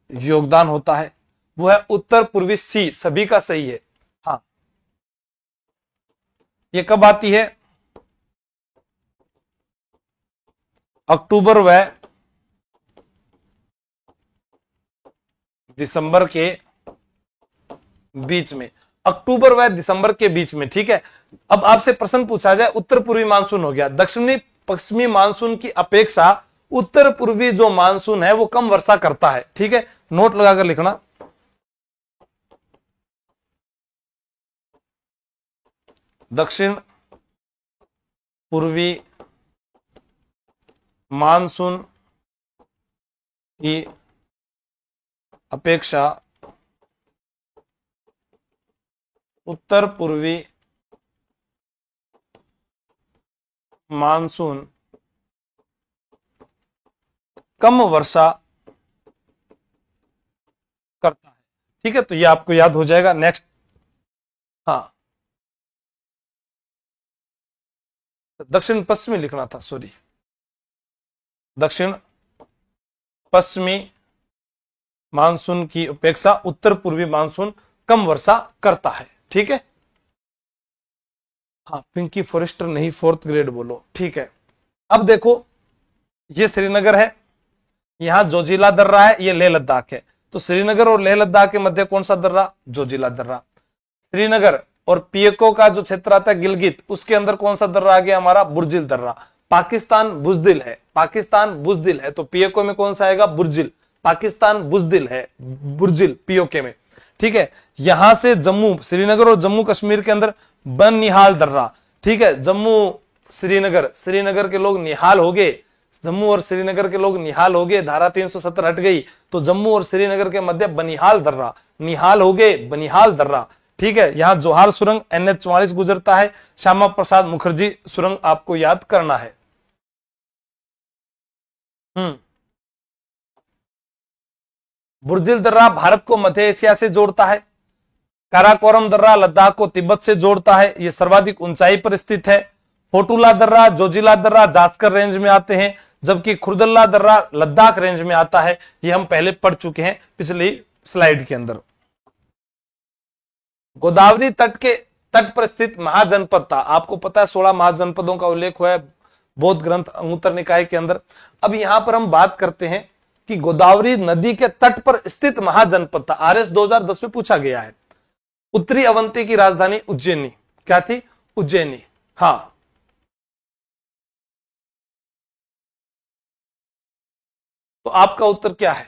योगदान होता है, वो है उत्तर पूर्वी सी, सभी का सही है। हाँ, ये कब आती है? अक्टूबर व दिसंबर के बीच में। अक्टूबर व दिसंबर के बीच में। ठीक है, अब आपसे प्रश्न पूछा जाए, उत्तर पूर्वी मानसून हो गया, दक्षिणी पश्चिमी मानसून की अपेक्षा उत्तर पूर्वी जो मानसून है वो कम वर्षा करता है। ठीक है, नोट लगाकर लिखना। दक्षिण पूर्वी मानसून की अपेक्षा उत्तर पूर्वी मानसून कम वर्षा करता है। ठीक है, तो ये आपको याद हो जाएगा। नेक्स्ट, हाँ दक्षिण पश्चिमी लिखना था, सॉरी, दक्षिण पश्चिमी मानसून की अपेक्षा उत्तर पूर्वी मानसून कम वर्षा करता है। ठीक है, हाँ पिंकी फॉरेस्टर नहीं, 4th ग्रेड बोलो। ठीक है, अब देखो ये श्रीनगर है, यहां जोजिला दर्रा है, ये लेह लद्दाख है। तो श्रीनगर और लेह लद्दाख के मध्य कौन सा दर्रा? जोजिला दर्रा। श्रीनगर और पीएको का जो क्षेत्र आता है गिलगित, उसके अंदर कौन सा दर्रा आ गया हमारा? बुर्जिल दर्रा। पाकिस्तान बुजदिल है, पाकिस्तान बुजदिल है, तो पीएको में कौन सा आएगा? बुर्जिल। पाकिस्तान बुजदिल है, बुर्जिल पीओके में। ठीक है, यहां से जम्मू, श्रीनगर और जम्मू कश्मीर के अंदर बनिहाल दर्रा। ठीक है, जम्मू श्रीनगर, श्रीनगर के लोग निहाल हो गए, जम्मू और श्रीनगर के लोग निहाल हो गए, धारा 370 हट गई, तो जम्मू और श्रीनगर के मध्य बनिहाल दर्रा, निहाल हो गए बनिहाल दर्रा। ठीक है, यहां जोहार सुरंग NH44 गुजरता है, श्यामा प्रसाद मुखर्जी सुरंग आपको याद करना है। बुर्जिल दर्रा भारत को मध्य एशिया से जोड़ता है। काराकोरम दर्रा लद्दाख को तिब्बत से जोड़ता है, यह सर्वाधिक ऊंचाई पर स्थित है। फोटुला दर्रा, जोजिला दर्रा जास्कर रेंज में आते हैं, जबकि खुर्दल्ला दर्रा लद्दाख रेंज में आता है। ये हम पहले पढ़ चुके हैं पिछली स्लाइड के अंदर। गोदावरी तट पर स्थित महाजनपद था, आपको पता है 16 महाजनपदों का उल्लेख हुआ है बौद्ध ग्रंथ अंगुत्तर निकाय के अंदर। अब यहां पर हम बात करते हैं कि गोदावरी नदी के तट पर स्थित महाजनपद था, RS 2010 में पूछा गया है। उत्तरी अवंती की राजधानी उज्जैनी, क्या थी? उज्जैनी। हाँ, तो आपका उत्तर क्या है?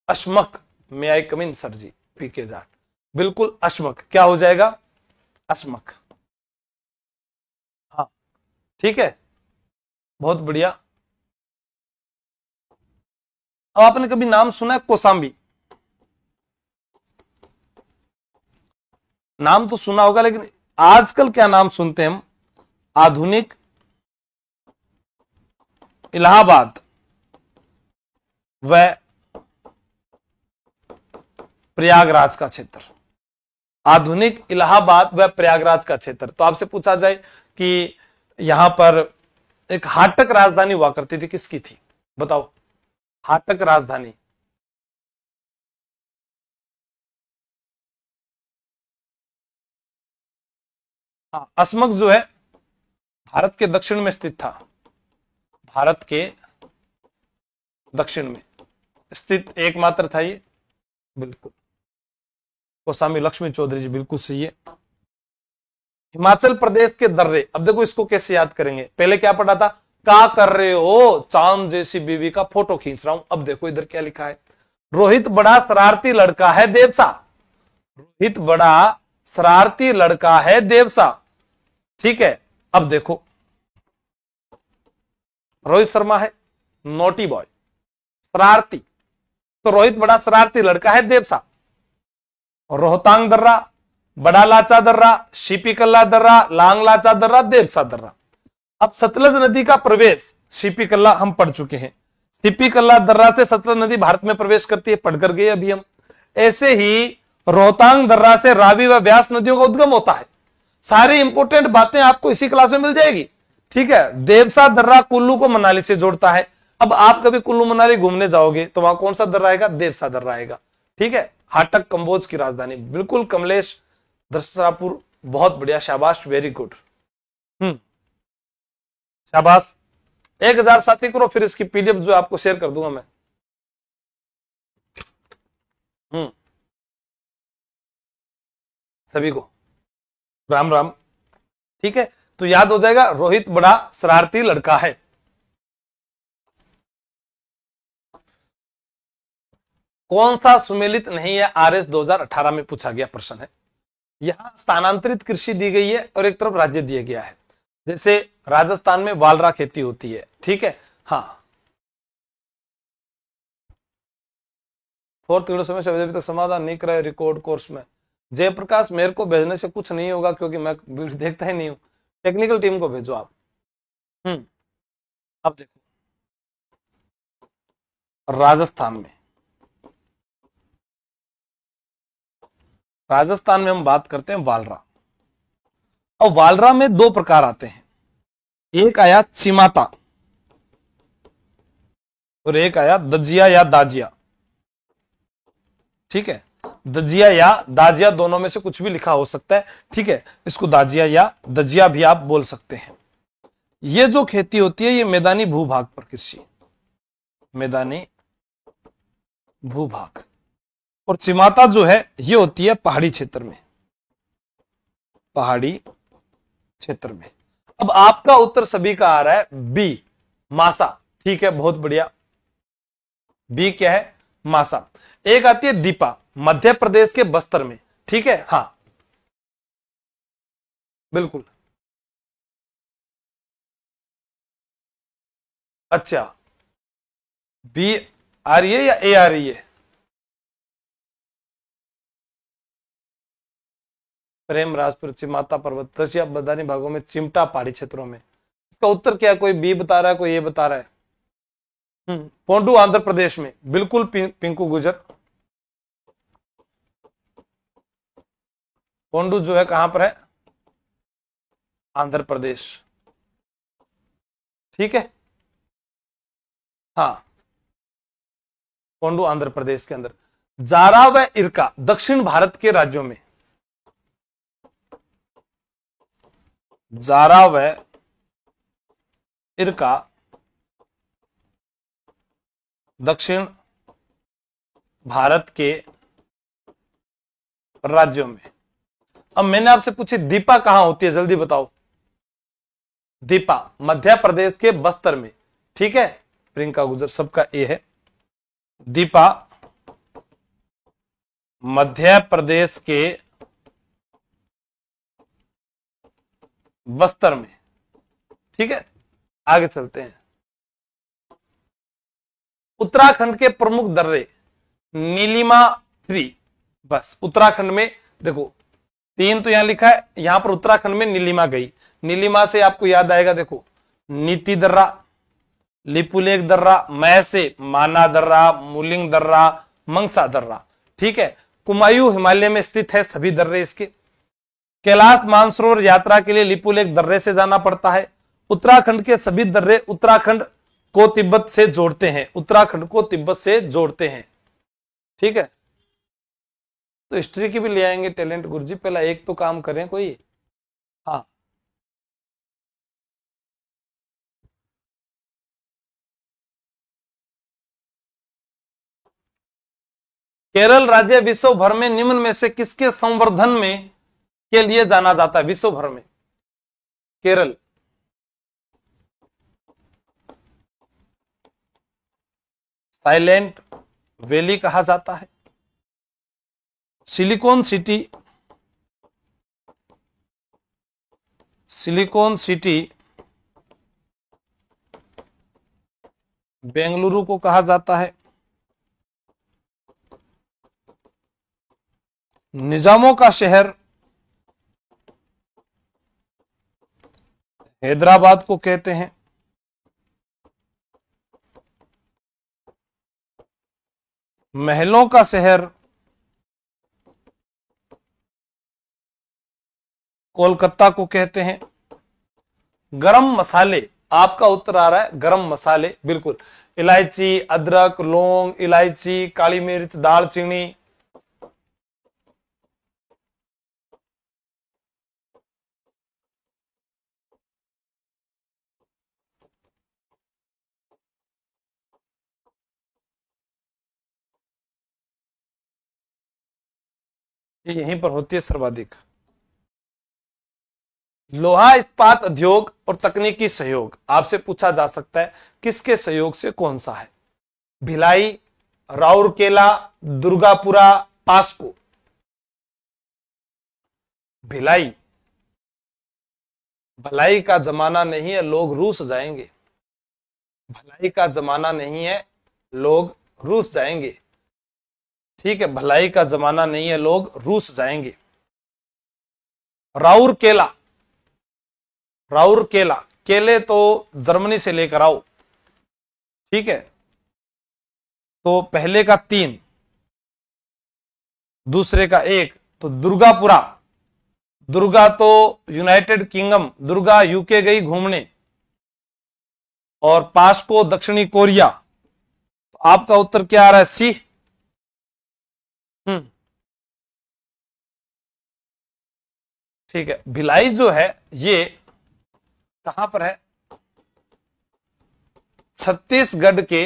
अश्मक। मे आई कम इन सर जी? पीके जाट, बिल्कुल अश्मक। क्या हो जाएगा? अश्मक। हाँ ठीक है, बहुत बढ़िया। अब आपने कभी नाम सुना है कोसांबी? नाम तो सुना होगा, लेकिन आजकल क्या नाम सुनते हैं हम? आधुनिक इलाहाबाद व प्रयागराज का क्षेत्र। आधुनिक इलाहाबाद व प्रयागराज का क्षेत्र। तो आपसे पूछा जाए कि यहां पर एक हाटक राजधानी हुआ करती थी, किसकी थी? बताओ, हाटक राजधानी। हाँ, अस्मक जो है भारत के दक्षिण में स्थित था, भारत के दक्षिण में स्थित एकमात्र था ये। बिल्कुल, कोसामी लक्ष्मी चौधरी जी बिल्कुल सही है। हिमाचल प्रदेश के दर्रे, अब देखो इसको कैसे याद करेंगे। पहले क्या पढ़ा था? क्या कर रहे हो? चांद जैसी बीवी का फोटो खींच रहा हूं। अब देखो इधर क्या लिखा है? रोहित बड़ा शरारती लड़का है देवसा। रोहित बड़ा शरारती लड़का है देवसा। ठीक है, अब देखो रोहित शर्मा है नोटी बॉय, शरारती, तो रोहित बड़ा शरारती लड़का है देवसा। रोहतांग दर्रा, बड़ा लाचा दर्रा, शिपीकल्ला दर्रा, लांग लाचा दर्रा, देवसा दर्रा। अब सतलज नदी का प्रवेश, शिपीकल्ला हम पढ़ चुके हैं। शिपीकल्ला दर्रा से सतलज नदी भारत में प्रवेश करती है, पढ़कर गए अभी हम। ऐसे ही रोहतांग दर्रा से रावी व व्यास नदियों का उद्गम होता है। सारी इंपोर्टेंट बातें आपको इसी क्लास में मिल जाएगी। ठीक है, देवसा दर्रा कुल्लू को मनाली से जोड़ता है। अब आप कभी कुल्लू मनाली घूमने जाओगे तो वहां कौन सा दर्रा आएगा? देवसा दर्रा आएगा। ठीक है, हाटक कंबोज की राजधानी। बिल्कुल कमलेश दर्शरापुर, बहुत बढ़िया, शाबाश, वेरी गुड। शाबाश। 1000 साथी करो, फिर इसकी PDF जो आपको शेयर कर दूंगा मैं। सभी को राम राम। ठीक है, तो याद हो जाएगा, रोहित बड़ा शरारती लड़का है। कौन सा सुमेलित नहीं है, आरएस 2018 में पूछा गया प्रश्न है। यहां स्थानांतरित कृषि दी गई है और एक तरफ राज्य दिया गया है। जैसे राजस्थान में वालरा खेती होती है, ठीक है। हाँ, फोर्थ ग्रेड समस्या अभी तक समाधान नहीं कराया रिकॉर्ड कोर्स में। जयप्रकाश, मेरे को भेजने से कुछ नहीं होगा क्योंकि मैं वीडियो देखता ही नहीं हूं। टेक्निकल टीम को भेजो आप। अब देखो, राजस्थान में हम बात करते हैं वालरा। और वालरा में दो प्रकार आते हैं, एक आया चिमाता और एक आया दजिया या दाजिया। ठीक है, दजिया या दाजिया दोनों में से कुछ भी लिखा हो सकता है। ठीक है, इसको दाजिया या दजिया भी आप बोल सकते हैं। ये जो खेती होती है ये मैदानी भूभाग पर कृषि, मैदानी भूभाग। और चिमाता जो है ये होती है पहाड़ी क्षेत्र में, पहाड़ी क्षेत्र में। अब आपका उत्तर सभी का आ रहा है बी, मासा। ठीक है, बहुत बढ़िया, बी क्या है, मासा। एक आती है दीपा, मध्य प्रदेश के बस्तर में। ठीक है, हाँ बिल्कुल। अच्छा, बी आ रही है या ए आ रही है? प्रेम राजपुर, चिमाता पर्वत, दसिया मैदानी भागों में, चिमटा पहाड़ी क्षेत्रों में। इसका उत्तर क्या है? कोई बी बता रहा है, कोई ए बता रहा है। पोंडू आंध्र प्रदेश में, बिल्कुल पिंकू गुजर। पोंडू जो है कहां पर है? आंध्र प्रदेश। ठीक है, हाँ, पोंडू आंध्र प्रदेश के अंदर। जारा व इरका दक्षिण भारत के राज्यों में, जारा व इरका दक्षिण भारत के राज्यों में। अब मैंने आपसे पूछी दीपा कहां होती है, जल्दी बताओ। दीपा मध्य प्रदेश के बस्तर में। ठीक है, प्रियंका गुजर, सबका ए है। दीपा मध्य प्रदेश के बस्तर में। ठीक है, आगे चलते हैं। उत्तराखंड के प्रमुख दर्रे, नीलिमा 3। बस उत्तराखंड में देखो, 3 तो यहां लिखा है, यहां पर उत्तराखंड में नीलिमा गई। नीलिमा से आपको याद आएगा, देखो, नीति दर्रा, लिपुलेख दर्रा, मैसे माना दर्रा, मुलिंग दर्रा, मंगसा दर्रा। ठीक है, कुमायूं हिमालय में स्थित है सभी दर्रे इसके। कैलाश मानसरोवर यात्रा के लिए लिपुलेख दर्रे से जाना पड़ता है। उत्तराखंड के सभी दर्रे उत्तराखंड को तिब्बत से जोड़ते हैं, उत्तराखंड को तिब्बत से जोड़ते हैं। ठीक है, तो हिस्ट्री की भी ले आएंगे टैलेंट गुरुजी, पहला एक तो काम करें कोई। हाँ, केरल राज्य विश्व भर में निम्न में से किसके संवर्धन में के लिए जाना जाता है? विश्व भर में केरल साइलेंट वैली कहा जाता है, silicon city, silicon city Bengaluru को कहा जाता है, निजामों का शहर हैदराबाद को कहते हैं, महलों का शहर कोलकाता को कहते हैं, गरम मसाले, आपका उत्तर आ रहा है गरम मसाले, बिल्कुल, इलायची, अदरक, लौंग, इलायची, काली मिर्च, दालचीनी। ये यहीं पर होती है सर्वाधिक। लोहा इस्पात उद्योग और तकनीकी सहयोग, आपसे पूछा जा सकता है किसके सहयोग से कौन सा है? भिलाई, राउरकेला, दुर्गापुरा, पास्को। भिलाई, भलाई का जमाना नहीं है, लोग रूस जाएंगे। भलाई का जमाना नहीं है, लोग रूस जाएंगे। ठीक है, भलाई का जमाना नहीं है, लोग रूस जाएंगे। राउरकेला, राउरकेला, केले तो जर्मनी से लेकर आओ। ठीक है, तो पहले का 3, दूसरे का 1, तो दुर्गापुरा, दुर्गा तो यूनाइटेड किंगडम, दुर्गा यूके गई घूमने, और पास्को दक्षिणी कोरिया। तो आपका उत्तर क्या आ रहा है? सी। ठीक है, भिलाई जो है ये कहां पर है? छत्तीसगढ़ के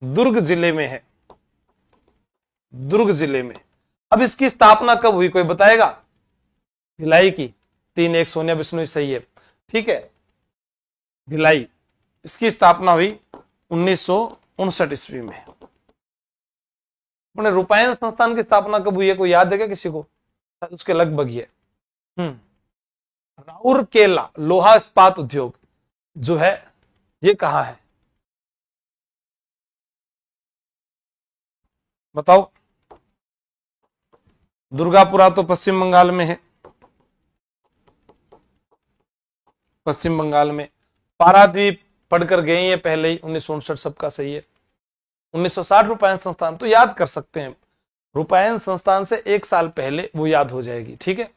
दुर्ग जिले में है, दुर्ग जिले में। अब इसकी स्थापना कब हुई, कोई बताएगा? भिलाई की 3-1 सोनिया बिश्नोई सही है। ठीक है, भिलाई, इसकी स्थापना हुई 1959 ईस्वी में। अपने रूपायन संस्थान की स्थापना कब हुई है, कोई याद है क्या किसी को? उसके लगभग ही है। राउरकेला लोहा इस्पात उद्योग जो है ये कहां है, बताओ? दुर्गापुरा तो पश्चिम बंगाल में है, पश्चिम बंगाल में। पारादीप पढ़कर गए हैं पहले ही, 1959 सबका सही है। 1960 रूपायन संस्थान तो याद कर सकते हैं, रूपायन संस्थान से 1 साल पहले वो याद हो जाएगी। ठीक है,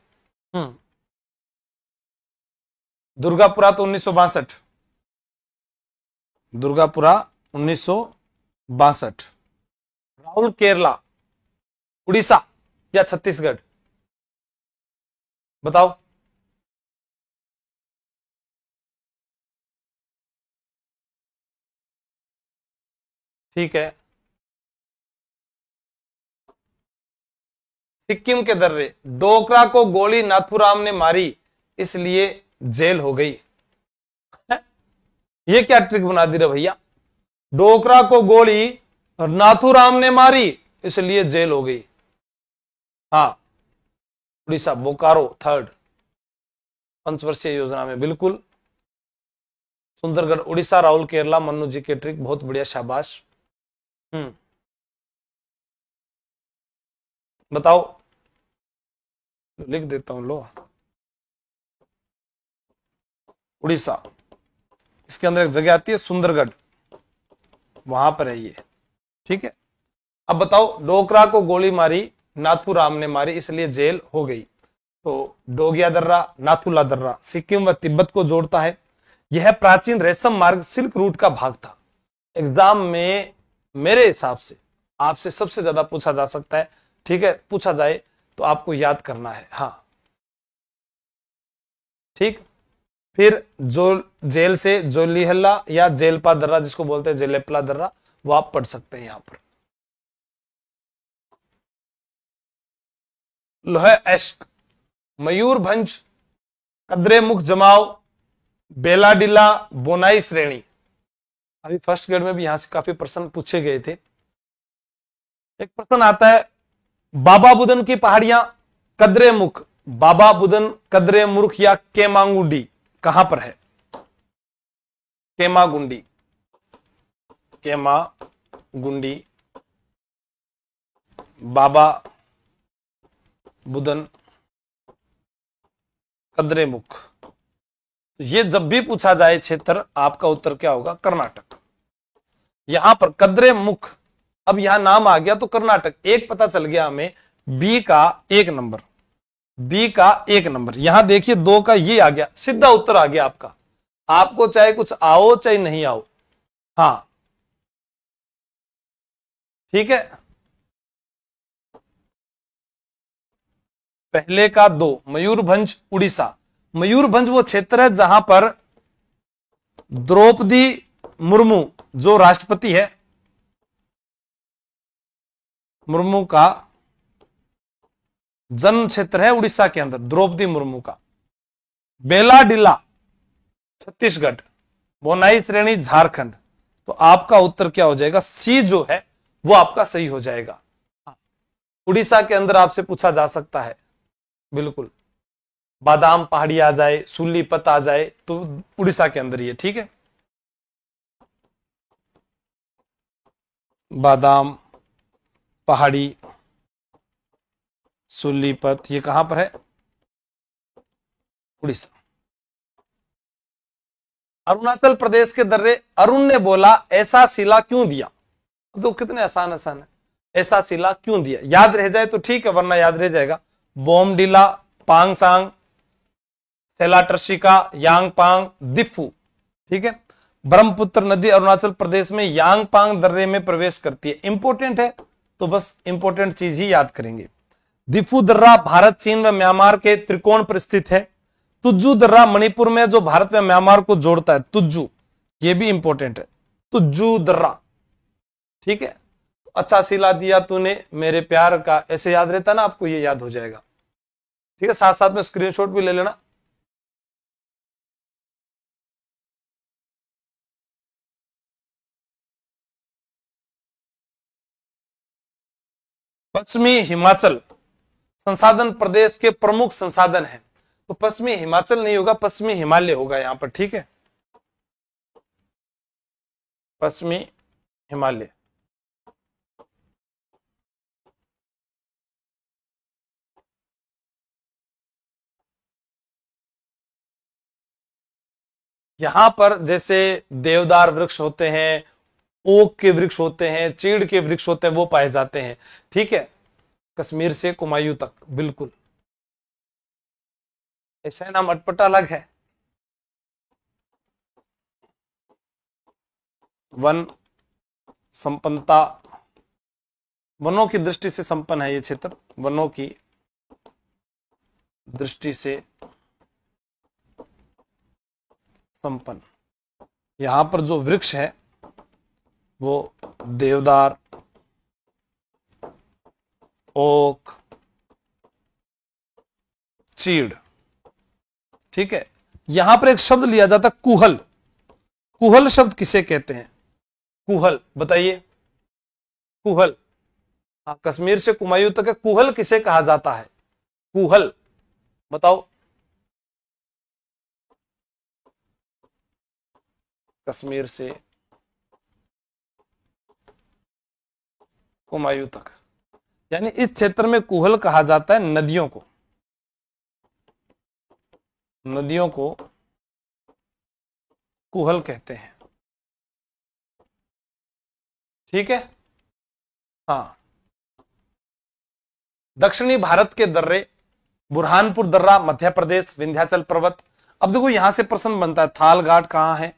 दुर्गापुरा तो 1962, दुर्गापुरा 1962। राहुल केरला, उड़ीसा या छत्तीसगढ़, बताओ? ठीक है, सिक्किम के दर्रे, डोकरा को गोली नाथूराम ने मारी इसलिए जेल हो गई। ये क्या ट्रिक बना दी रे भैया? डोकरा को गोली नाथूराम ने मारी इसलिए जेल हो गई। हाँ, उड़ीसा, बोकारो 3rd पंचवर्षीय योजना में, बिल्कुल। सुंदरगढ़ उड़ीसा, राहुल केरला, मन्नू जी के ट्रिक, बहुत बढ़िया, शाबाश। बताओ, लिख देता हूं, लो। उड़ीसा, इसके अंदर एक जगह आती है सुंदरगढ़, वहां पर है ये। ठीक है, अब बताओ, डोकरा को गोली मारी नाथूराम ने मारी इसलिए जेल हो गई। तो डोगिया दर्रा, नाथुला दर्रा सिक्किम व तिब्बत को जोड़ता है। यह प्राचीन रेशम मार्ग सिल्क रूट का भाग था। एग्जाम में मेरे हिसाब से आपसे सबसे ज्यादा पूछा जा सकता है। ठीक है, पूछा जाए तो आपको याद करना है। हाँ, ठीक। फिर जो जेल से जोलीहल्ला या जेलपा दर्रा जिसको बोलते हैं जेलेपला दर्रा, वो आप पढ़ सकते हैं यहां पर। लोहे एश्क, मयूरभंज, कद्रेमुख जमाव, बेलाडिला, बोनाई श्रेणी। अभी फर्स्ट ग्रेड में भी यहां से काफी प्रश्न पूछे गए थे। एक प्रश्न आता है, बाबा बुदन की पहाड़ियां, कद्रेमुख, बाबा बुदन, कद्रेमुख या केमांगुंडी कहां पर है? केमागुंडी, केमागुंडी, बाबा बुदन, कद्रेमुख। ये जब भी पूछा जाए क्षेत्र, आपका उत्तर क्या होगा? कर्नाटक। यहां पर कद्रेमुख, अब यहां नाम आ गया तो कर्नाटक, एक पता चल गया हमें, बी का 1 नंबर, बी का 1 नंबर। यहां देखिए 2 का ये आ गया, सीधा उत्तर आ गया आपका। आपको चाहे कुछ आओ चाहे नहीं आओ। हाँ, ठीक है, पहले का 2, मयूरभंज उड़ीसा। मयूरभंज वो क्षेत्र है जहां पर द्रौपदी मुर्मू जो राष्ट्रपति है, मुर्मू का जन्म क्षेत्र है उड़ीसा के अंदर, द्रौपदी मुर्मू का। बेलाडिला छत्तीसगढ़, बोनाई श्रेणी झारखंड। तो आपका उत्तर क्या हो जाएगा, सी जो है वो आपका सही हो जाएगा। उड़ीसा के अंदर आपसे पूछा जा सकता है, बिल्कुल। बादाम पहाड़ी आ जाए, सूलीपत आ जाए, तो उड़ीसा के अंदर ही है, ठीक है। बादाम पहाड़ी, सूलीपत, ये कहां पर है, उड़ीसा। अरुणाचल प्रदेश के दर्रे, अरुण ने बोला ऐसा सिला क्यों दिया। तो कितने आसान आसान है, ऐसा सिला क्यों दिया, याद रह जाए तो ठीक है, वरना याद रह जाएगा। बोमडिला, पांगसांग, सेलाटर्शिका, यांगपांग, दिफू, ठीक है। ब्रह्मपुत्र नदी अरुणाचल प्रदेश में यांगपांग दर्रे में प्रवेश करती है। इंपोर्टेंट है तो बस इंपोर्टेंट चीज ही याद करेंगे। दिफू दर्रा भारत, चीन व म्यांमार के त्रिकोण पर स्थित है। तुज्जू दर्रा मणिपुर में जो भारत में म्यांमार को जोड़ता है, तुज्जू, ये भी इंपॉर्टेंट है, तुज्जू दर्रा, ठीक है। अच्छा सिला दिया तूने मेरे प्यार का, ऐसे याद रहता ना आपको, ये याद हो जाएगा, ठीक है। साथ साथ में स्क्रीनशॉट भी ले लेना। पश्चिमी हिमाचल संसाधन प्रदेश के प्रमुख संसाधन है, तो पश्चिमी हिमाचल नहीं होगा, पश्चिमी हिमालय होगा यहां पर, ठीक है। पश्चिमी हिमालय, यहां पर जैसे देवदार वृक्ष होते हैं, ओक के वृक्ष होते हैं, चीड़ के वृक्ष होते हैं, वो पाए जाते हैं, ठीक है। कश्मीर से कुमायूं तक, बिल्कुल। ऐसा नाम अटपटा अलग है। वन संपन्नता, वनों की दृष्टि से संपन्न है ये क्षेत्र, वनों की दृष्टि से संपन्न। यहां पर जो वृक्ष है वो देवदार, ओक, चीड़, ठीक है। यहां पर एक शब्द लिया जाता है कुहल। कुहल शब्द किसे कहते हैं, कुहल बताइए, कुहल। हाँ, कश्मीर से कुमायूं तक कुहल किसे कहा जाता है, कुहल बताओ। कश्मीर से कुमायूं तक, यानी इस क्षेत्र में कुहल कहा जाता है नदियों को, नदियों को कुहल कहते हैं, ठीक है। हाँ, दक्षिणी भारत के दर्रे, बुरहानपुर दर्रा मध्य प्रदेश, विंध्याचल पर्वत। अब देखो यहां से प्रश्न बनता है, थाल घाट कहां है,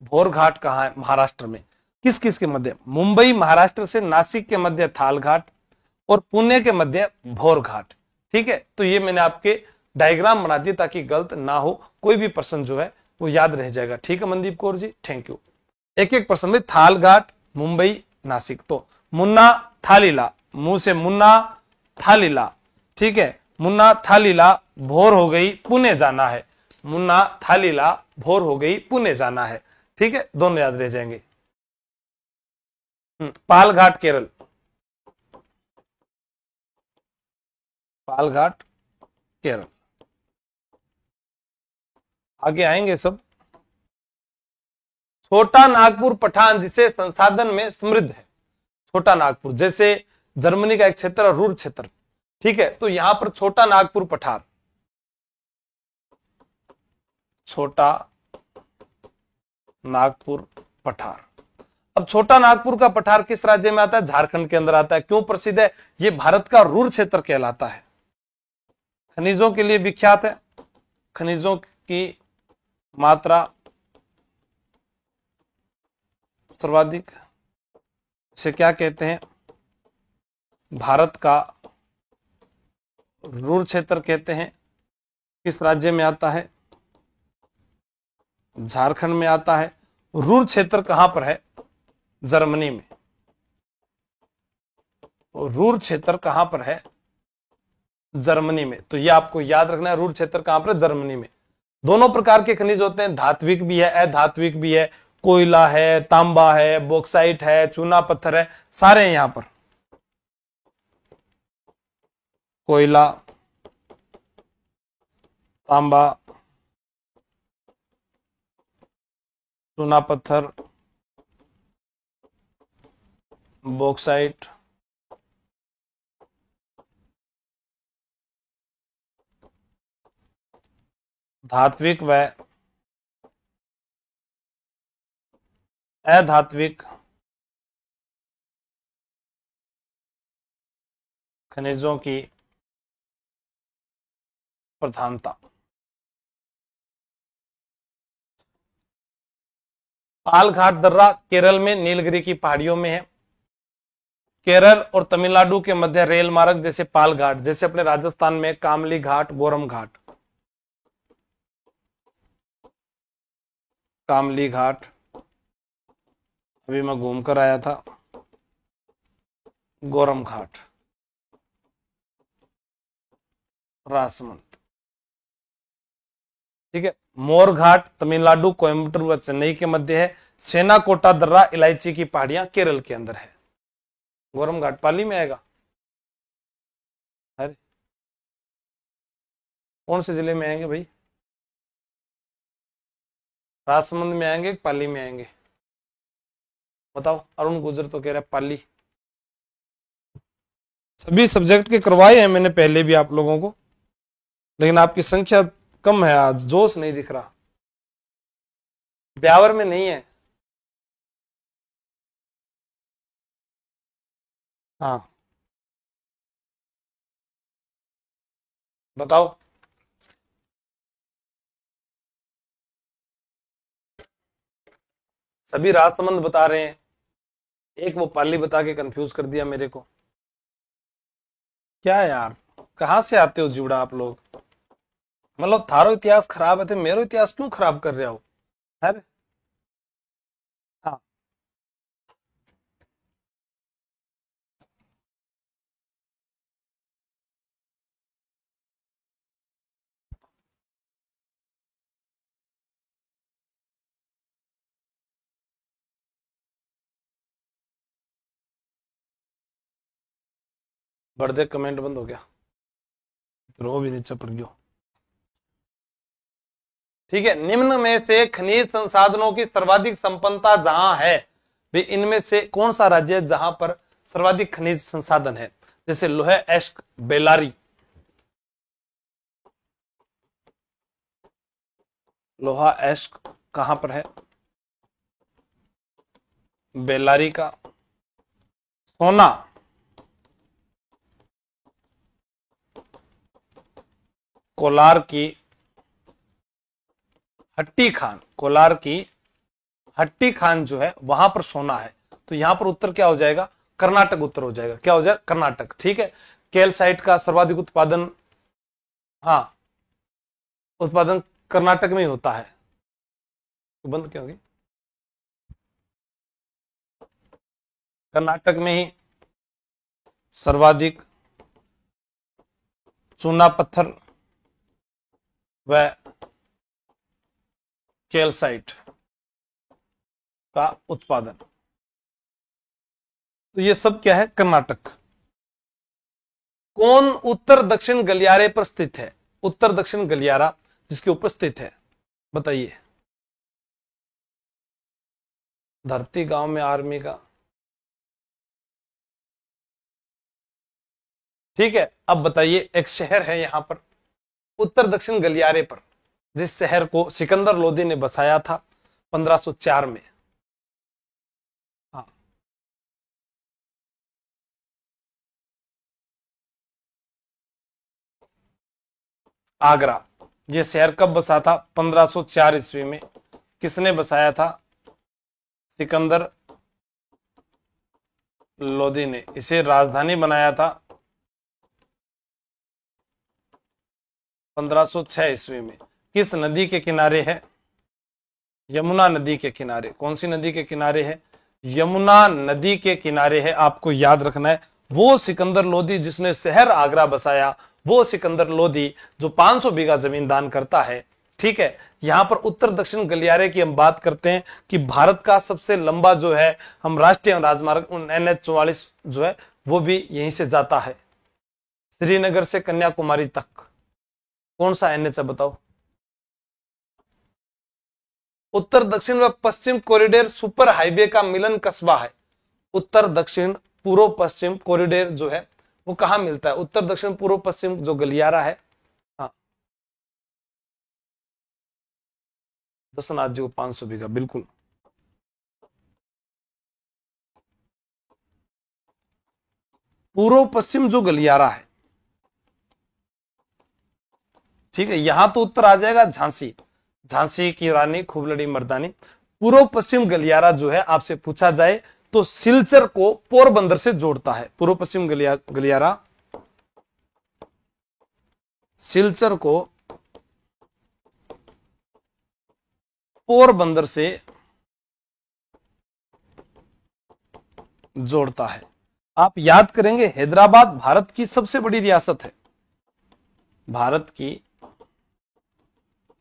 भोर घाट कहां है, महाराष्ट्र में, किस किस के मध्य, मुंबई महाराष्ट्र से नासिक के मध्य थाल घाट और पुणे के मध्य भोर घाट, ठीक है। तो ये मैंने आपके डायग्राम बना दिए ताकि गलत ना हो, कोई भी प्रश्न जो है वो याद रह जाएगा, ठीक है मनदीप कौर जी, थैंक यू। एक एक प्रश्न में, थाल घाट, मुंबई, नासिक। तो मुन्ना थालीला, मुंह से मुन्ना थालीला, ठीक है। मुन्ना थालीला, भोर हो गई पुणे जाना है, मुन्ना थालीला, भोर हो गई पुणे जाना है, ठीक है। दोनों याद रह जाएंगे। पालघाट केरल, पालघाट केरल, आगे आएंगे सब। छोटा नागपुर पठान जिसे संसाधन में समृद्ध है, छोटा नागपुर जैसे जर्मनी का एक क्षेत्र, रूर क्षेत्र, ठीक है। तो यहां पर छोटा नागपुर पठार, छोटा नागपुर पठार। अब छोटा नागपुर का पठार किस राज्य में आता है, झारखंड के अंदर आता है। क्यों प्रसिद्ध है, यह भारत का रूर क्षेत्र कहलाता है, खनिजों के लिए विख्यात है, खनिजों की मात्रा सर्वाधिक, इसे क्या कहते हैं, भारत का रूर क्षेत्र कहते हैं। किस राज्य में आता है, झारखंड में आता है। रूर क्षेत्र कहां पर है, जर्मनी में, रूर क्षेत्र कहां पर है? जर्मनी में। तो ये आपको याद रखना है, रूर क्षेत्र कहां पर है? जर्मनी में। दोनों प्रकार के खनिज होते हैं, धात्विक भी है, अधात्विक भी है। कोयला है, तांबा है, बॉक्साइट है, चूना पत्थर है, सारे हैं यहां पर। कोयला, तांबा, चूना पत्थर, बॉक्साइट, धात्विक व अधात्विक खनिजों की प्रधानता। पालघाट दर्रा केरल में नीलगिरी की पहाड़ियों में है। केरल और तमिलनाडु के मध्य रेल मार्ग जैसे पालघाट, जैसे अपने राजस्थान में कामली घाट, गोरम घाट, कामली घाट अभी मैं घूम कर आया था, गोरम घाट, राजसमंद, ठीक है। मोर घाट तमिलनाडु, कोयम्बटूर व चेन्नई के मध्य है। सेनाकोटा दर्रा इलायची की पहाड़ियां केरल के अंदर है। गोरम घाट पाली में आएगा। अरे कौन से जिले में आएंगे भाई? राजसमंद में आएंगे, पाली में आएंगे? बताओ। अरुण गुजर तो कह रहा है पाली। सभी सब्जेक्ट के करवाए हैं मैंने पहले भी आप लोगों को, लेकिन आपकी संख्या कम है, आज जोश नहीं दिख रहा। ब्यावर में नहीं है। हाँ बताओ। सभी राजसमंद बता रहे हैं, एक वो पाली बता के कंफ्यूज कर दिया मेरे को। क्या यार, कहां से आते हो जुड़ा आप लोग? मतलब थारो इतिहास खराब है तो मेरो इतिहास क्यों खराब कर रहे हो? अरे हाँ, बढ़ दे, कमेंट बंद हो गया, रो भी नीचे पड़ गयो। ठीक है, निम्न में से खनिज संसाधनों की सर्वाधिक संपन्नता जहां है, भी इनमें से कौन सा राज्य है जहां पर सर्वाधिक खनिज संसाधन है? जैसे लोहे एस्क बेलारी, लोहा एस्क कहां पर है? बेलारी का। सोना, कोलार की हट्टी खान, कोलार की हट्टी खान जो है वहां पर सोना है। तो यहां पर उत्तर क्या हो जाएगा? कर्नाटक उत्तर हो जाएगा। क्या हो जाएगा? कर्नाटक। ठीक है, कैल्साइट का सर्वाधिक उत्पादन, हाँ, उत्पादन कर्नाटक में ही होता है। तो बंद क्या होगी? कर्नाटक में ही सर्वाधिक चूना पत्थर व कैल्साइट का उत्पादन। तो ये सब क्या है? कर्नाटक। कौन उत्तर दक्षिण गलियारे पर स्थित है? उत्तर दक्षिण गलियारा जिसके ऊपर स्थित है, बताइए। धरती गांव में आर्मी का। ठीक है, अब बताइए, एक शहर है यहां पर उत्तर दक्षिण गलियारे पर, जिस शहर को सिकंदर लोदी ने बसाया था 1504 में। हाँ, आगरा। यह शहर कब बसा था? 1504 ईस्वी में। किसने बसाया था? सिकंदर लोदी ने। इसे राजधानी बनाया था 1506 ईस्वी में। किस नदी के किनारे है? यमुना नदी के किनारे। कौन सी नदी के किनारे है? यमुना नदी के किनारे है। आपको याद रखना है, वो सिकंदर लोधी जिसने शहर आगरा बसाया, वो सिकंदर लोधी जो 500 बीघा जमीन दान करता है। ठीक है, यहां पर उत्तर दक्षिण गलियारे की हम बात करते हैं कि भारत का सबसे लंबा जो है हम राष्ट्रीय राजमार्ग NH-44 जो है वो भी यहीं से जाता है, श्रीनगर से कन्याकुमारी तक। कौन सा NH है बताओ? उत्तर दक्षिण व पश्चिम कॉरिडोर सुपर हाईवे का मिलन कस्बा है। उत्तर दक्षिण पूर्व पश्चिम कॉरिडोर जो है वो कहां मिलता है? उत्तर दक्षिण पूर्व पश्चिम जो गलियारा है। हाँ, दसनाथ जी को 500 बीघा, बिल्कुल। पूर्व पश्चिम जो गलियारा है, ठीक है, यहां तो उत्तर आ जाएगा झांसी, झांसी की रानी खूब लड़ी मर्दानी। पूर्व पश्चिम गलियारा जो है आपसे पूछा जाए तो सिलचर को पोरबंदर से जोड़ता है। पूर्व पश्चिम गलियारा सिलचर को पोरबंदर से जोड़ता है। आप याद करेंगे हैदराबाद भारत की सबसे बड़ी रियासत है। भारत की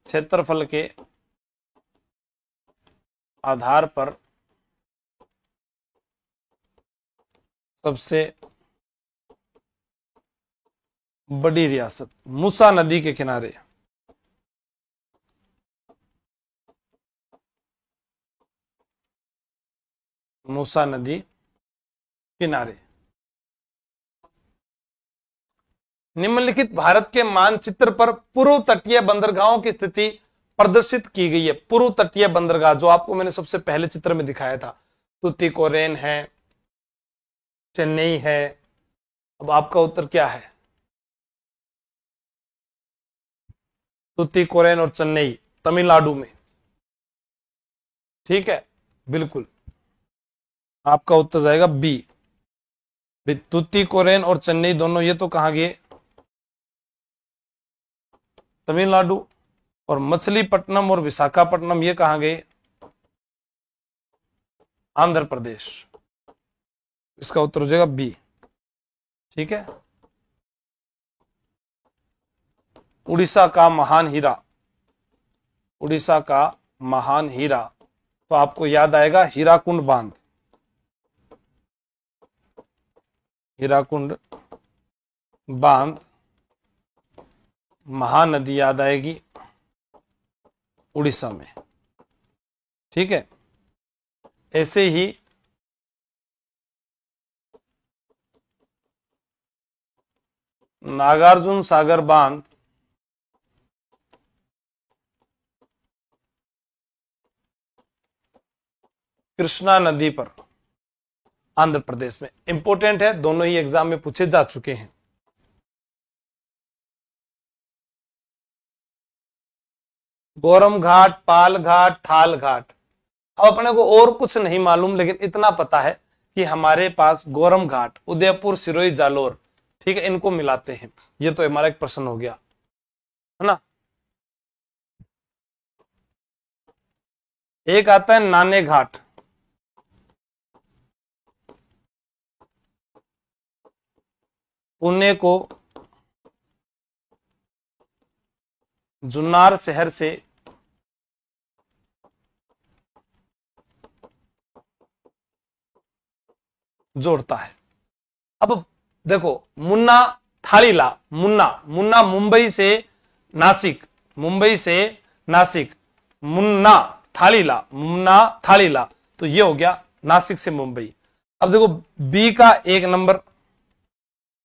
क्षेत्रफल के आधार पर सबसे बड़ी रियासत, मूसा नदी के किनारे। मूसा नदी किनारे। निम्नलिखित भारत के मानचित्र पर पूर्व तटीय बंदरगाहों की स्थिति प्रदर्शित की गई है। पूर्व तटीय बंदरगाह जो आपको मैंने सबसे पहले चित्र में दिखाया था, तुतीकोरेन है, चेन्नई है। अब आपका उत्तर क्या है? तुतीकोरेन और चेन्नई तमिलनाडु में। ठीक है, बिल्कुल आपका उत्तर जाएगा बी। तुतीकोरेन और चेन्नई दोनों ये तो कहां गए? तमिलनाडु। और मछलीपट्टनम और विशाखापट्टनम ये कहां गए? आंध्र प्रदेश। इसका उत्तर हो जाएगा बी। ठीक है, उड़ीसा का महान हीरा, उड़ीसा का महान हीरा तो आपको याद आएगा हीराकुंड बांध। हीराकुंड बांध, महानदी याद आएगी उड़ीसा में। ठीक है, ऐसे ही नागार्जुन सागर बांध कृष्णा नदी पर आंध्र प्रदेश में। इंपॉर्टेंट है, दोनों ही एग्जाम में पूछे जा चुके हैं। गोरम घाट, पाल घाट, थाल घाट। अब अपने को और कुछ नहीं मालूम, लेकिन इतना पता है कि हमारे पास गोरम घाट, उदयपुर, सिरोही, जालोर, ठीक है, इनको मिलाते हैं। ये तो हमारा एक प्रश्न हो गया है ना। एक आता है नाने घाट, पुणे को जुन्नार शहर से जोड़ता है। अब देखो मुन्ना थालीला, मुन्ना मुन्ना मुंबई से नासिक, मुंबई से नासिक, मुन्ना थालीला, मुन्ना थालीला, तो ये हो गया नासिक से मुंबई। अब देखो बी का 1 नंबर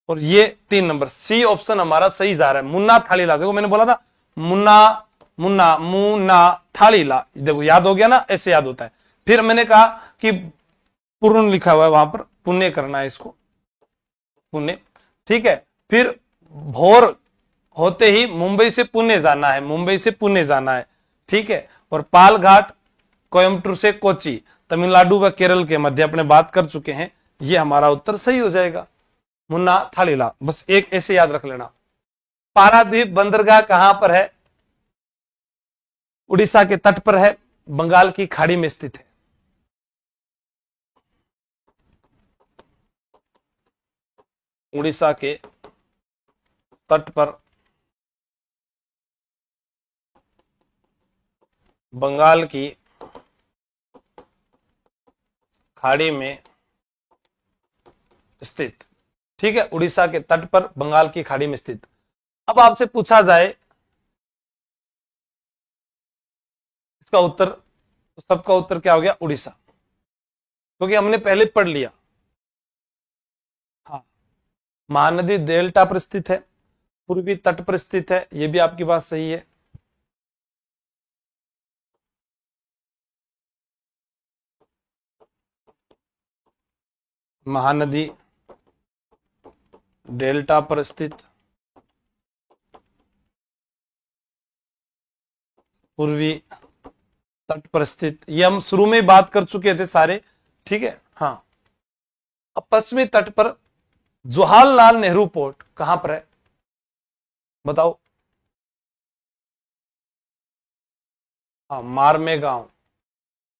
और ये 3 नंबर, सी ऑप्शन हमारा सही जा रहा है, मुन्ना थालीला। देखो मैंने बोला था मुन्ना मुन्ना मुन्ना थालीला, देखो याद हो गया ना, ऐसे याद होता है। फिर मैंने कहा कि पूर्ण लिखा हुआ है वहां पर, पुण्य करना है इसको, पुणे। ठीक है, फिर भोर होते ही मुंबई से पुणे जाना है, मुंबई से पुणे जाना है। ठीक है, और पाल घाट कोयम्बटूर से कोची, तमिलनाडु व केरल के मध्य अपने बात कर चुके हैं। ये हमारा उत्तर सही हो जाएगा, मुन्ना थालीला। बस एक ऐसे याद रख लेना। पारादीप बंदरगाह कहां पर है? उड़ीसा के तट पर है, बंगाल की खाड़ी में स्थित है। उड़ीसा के तट पर बंगाल की खाड़ी में स्थित। ठीक है, उड़ीसा के तट पर बंगाल की खाड़ी में स्थित। अब आपसे पूछा जाए इसका उत्तर, तो सबका उत्तर क्या हो गया? उड़ीसा, क्योंकि हमने पहले पढ़ लिया। हाँ, महानदी डेल्टा पर स्थित है, पूर्वी तट पर स्थित है, यह भी आपकी बात सही है। महानदी डेल्टा पर स्थित, पूर्वी तट पर स्थित, ये हम शुरू में बात कर चुके थे सारे। ठीक है, हाँ। अब पश्चिमी तट पर जवाहरलाल नेहरू पोर्ट कहां पर है? बताओ। हाँ, मारमेगांव,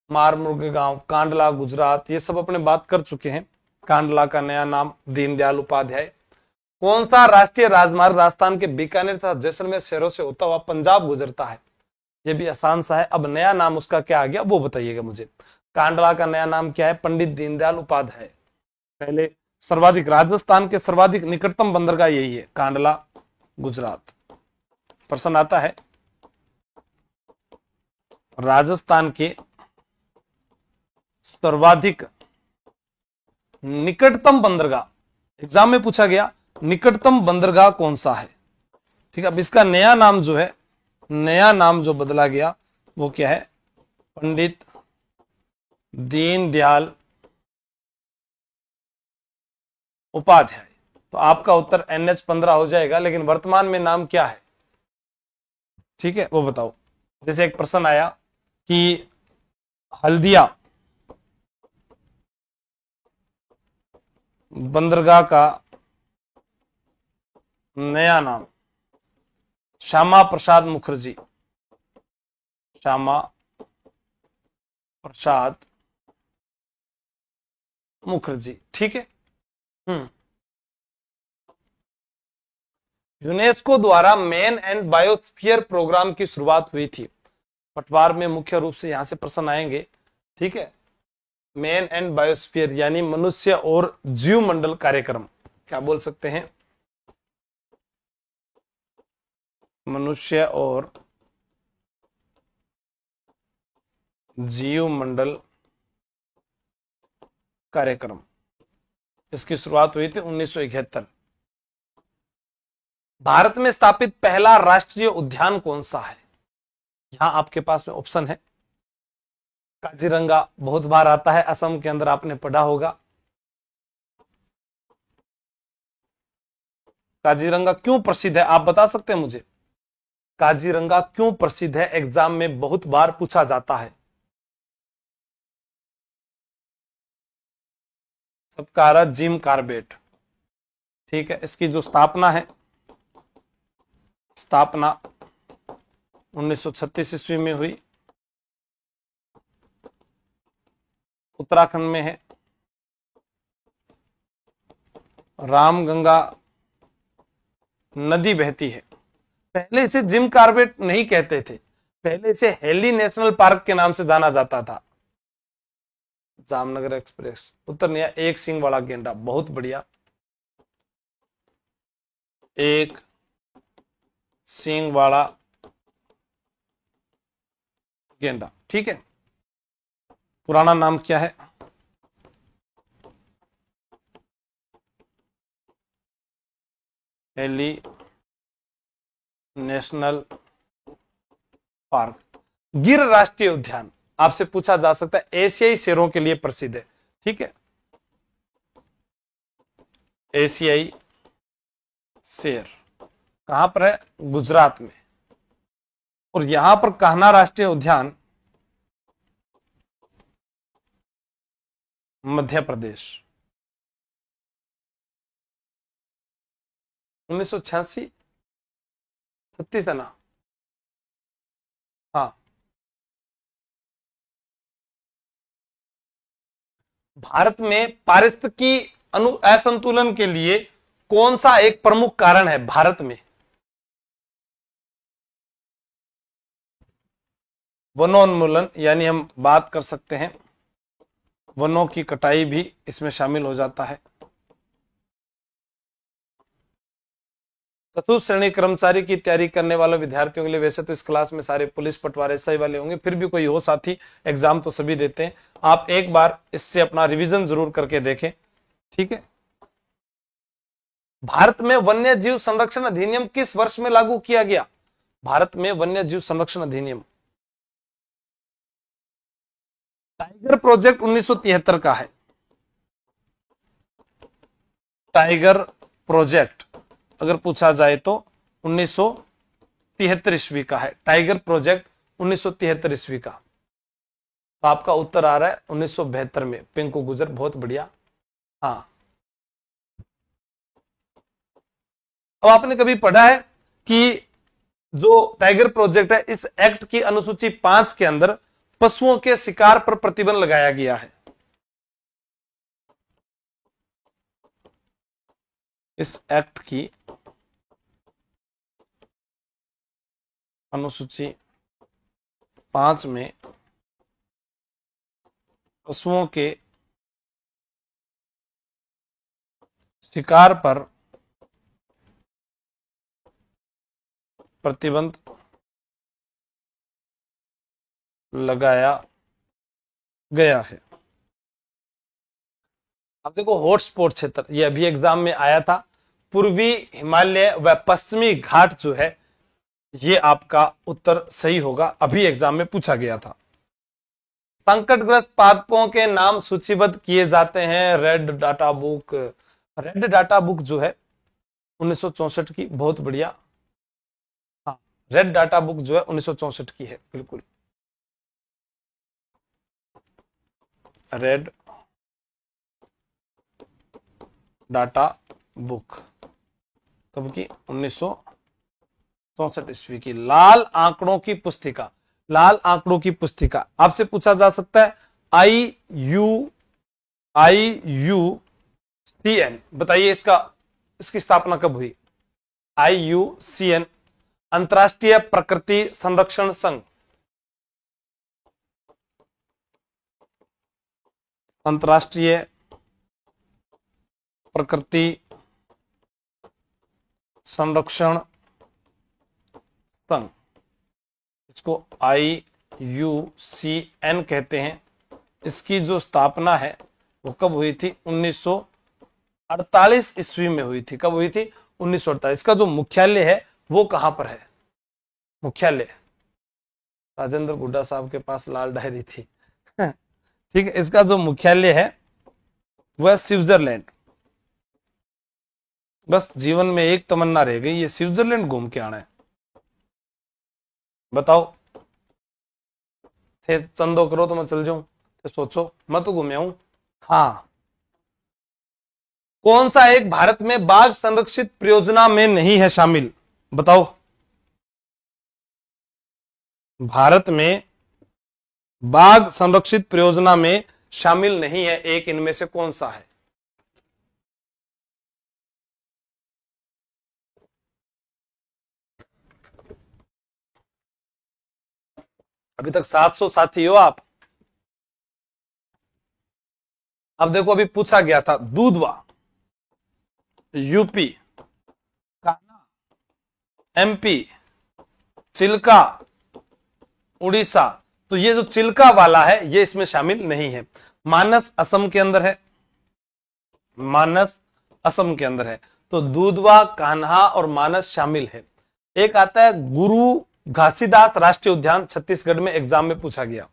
मारमुर्गेगांव, कांडला, गुजरात, ये सब अपने बात कर चुके हैं। कांडला का नया नाम दीनदयाल उपाध्याय। कौन सा राष्ट्रीय राजमार्ग राजस्थान के बीकानेर तथा जैसलमेर शहरों से होता हुआ पंजाब गुजरता है? ये भी आसान सा है। अब नया नाम उसका क्या आ गया वो बताइएगा मुझे। कांडला का नया नाम क्या है? पंडित दीनदयाल उपाध्याय। पहले सर्वाधिक, राजस्थान के सर्वाधिक निकटतम बंदरगाह यही है, कांडला, गुजरात। प्रश्न आता है, राजस्थान के सर्वाधिक निकटतम बंदरगाह, एग्जाम में पूछा गया निकटतम बंदरगाह कौन सा है। ठीक है, अब इसका नया नाम जो है, नया नाम जो बदला गया वो क्या है? पंडित दीनदयाल उपाध्याय। तो आपका उत्तर NH-15 हो जाएगा, लेकिन वर्तमान में नाम क्या है? ठीक है, वो बताओ। जैसे एक प्रश्न आया कि हल्दिया बंदरगाह का नया नाम, श्यामा प्रसाद मुखर्जी, श्यामा प्रसाद मुखर्जी। ठीक है। यूनेस्को द्वारा मैन एंड बायोस्फीयर प्रोग्राम की शुरुआत हुई थी। पटवार में मुख्य रूप से यहां से प्रश्न आएंगे। ठीक है, मैन एंड बायोस्फीयर यानी मनुष्य और जीवमंडल कार्यक्रम, क्या बोल सकते हैं? मनुष्य और जीवमंडल कार्यक्रम, इसकी शुरुआत हुई थी 1971। भारत में स्थापित पहला राष्ट्रीय उद्यान कौन सा है? यहां आपके पास में ऑप्शन है। काजीरंगा बहुत बार आता है, असम के अंदर आपने पढ़ा होगा। काजीरंगा क्यों प्रसिद्ध है, आप बता सकते हैं मुझे? काजीरंगा क्यों प्रसिद्ध है, एग्जाम में बहुत बार पूछा जाता है। सबकारा जिम कार्बेट। ठीक है, इसकी जो स्थापना है, स्थापना 1936 ईस्वी में हुई, उत्तराखंड में है। रामगंगा नदी बहती है। पहले इसे जिम कार्बेट नहीं कहते थे, पहले इसे हेली नेशनल पार्क के नाम से जाना जाता था। जामनगर एक्सप्रेस, उत्तर नहीं, एक सींग वाला गेंडा, बहुत बढ़िया। एक सींग वाला गेंडा। ठीक है, पुराना नाम क्या है? Heli national park. गिर राष्ट्रीय उद्यान आपसे पूछा जा सकता है, एशियाई शेरों के लिए प्रसिद्ध है। ठीक है, एशियाई शेर कहां पर है? गुजरात में। और यहां पर कान्हा राष्ट्रीय उद्यान मध्य प्रदेश। 1986 36 है ना? हाँ। भारत में पारिस्थितिकी असंतुलन के लिए कौन सा एक प्रमुख कारण है भारत में? वनोन्मूलन, यानी हम बात कर सकते हैं वनों की कटाई भी इसमें शामिल हो जाता है। चतुर्थ श्रेणी कर्मचारी की तैयारी करने वाले विद्यार्थियों के लिए, वैसे तो इस क्लास में सारे पुलिस पटवारी एसआई वाले होंगे, फिर भी कोई हो साथी, एग्जाम तो सभी देते हैं, आप एक बार इससे अपना रिवीजन जरूर करके देखें, ठीक है। भारत में वन्य जीव संरक्षण अधिनियम किस वर्ष में लागू किया गया? भारत में वन्य जीव संरक्षण अधिनियम, टाइगर प्रोजेक्ट 1973 का है। टाइगर प्रोजेक्ट अगर पूछा जाए तो 1973 ईस्वी का है। टाइगर प्रोजेक्ट 1973 ईस्वी का। तो आपका उत्तर आ रहा है 1972 में। पिंकू गुजर, बहुत बढ़िया। हाँ, अब आपने कभी पढ़ा है कि जो टाइगर प्रोजेक्ट है, इस एक्ट की अनुसूची 5 के अंदर पशुओं के शिकार पर प्रतिबंध लगाया गया है। इस एक्ट की अनुसूची 5 में पशुओं के शिकार पर प्रतिबंध लगाया गया है। अब देखो, हॉटस्पॉट क्षेत्र, ये अभी एग्जाम में आया था। पूर्वी हिमालय व पश्चिमी घाट जो है, ये आपका उत्तर सही होगा, अभी एग्जाम में पूछा गया था। संकटग्रस्त पादपों के नाम सूचीबद्ध किए जाते हैं। Red data book, red data book जो है 1964 की, बहुत बढ़िया। हाँ, रेड डाटा बुक जो है 1964 की है, बिल्कुल। रेड डाटा बुक कब की? 1964 ईस्वी की। लाल आंकड़ों की पुस्तिका, लाल आंकड़ों की पुस्तिका आपसे पूछा जा सकता है। IUCN, बताइए इसकी स्थापना कब हुई? IUCN, अंतरराष्ट्रीय प्रकृति संरक्षण संघ। अंतरराष्ट्रीय प्रकृति संरक्षण संघ, इसको IUCN कहते हैं। इसकी जो स्थापना है वो कब हुई थी? 1948 ईस्वी में हुई थी। कब हुई थी? 1948। इसका जो मुख्यालय है वो कहां पर है? मुख्यालय राजेंद्र गुड्डा साहब के पास लाल डायरी थी। ठीक है, इसका जो मुख्यालय है वह स्विट्जरलैंड। बस जीवन में एक तमन्ना रह गई, ये स्विट्जरलैंड घूम के आना है। बताओ, थे चंदो करो तो मैं चल जाऊं, तो सोचो मैं तो घूमे हूं। हाँ, कौन सा एक भारत में बाघ संरक्षित परियोजना में नहीं है शामिल? बताओ, भारत में बाघ संरक्षित परियोजना में शामिल नहीं है, एक इनमें से कौन सा है? अभी तक 700 साथी हो आप। अब देखो, अभी पूछा गया था दूधवा, यूपी, कान्हा MP, चिल्का उड़ीसा। तो ये जो चिल्का वाला है ये इसमें शामिल नहीं है। मानस असम के अंदर है, मानस असम के अंदर है। तो दूधवा, कान्हा और मानस शामिल है। एक आता है गुरु घासीदास राष्ट्रीय उद्यान, छत्तीसगढ़ में एग्जाम में पूछा गया।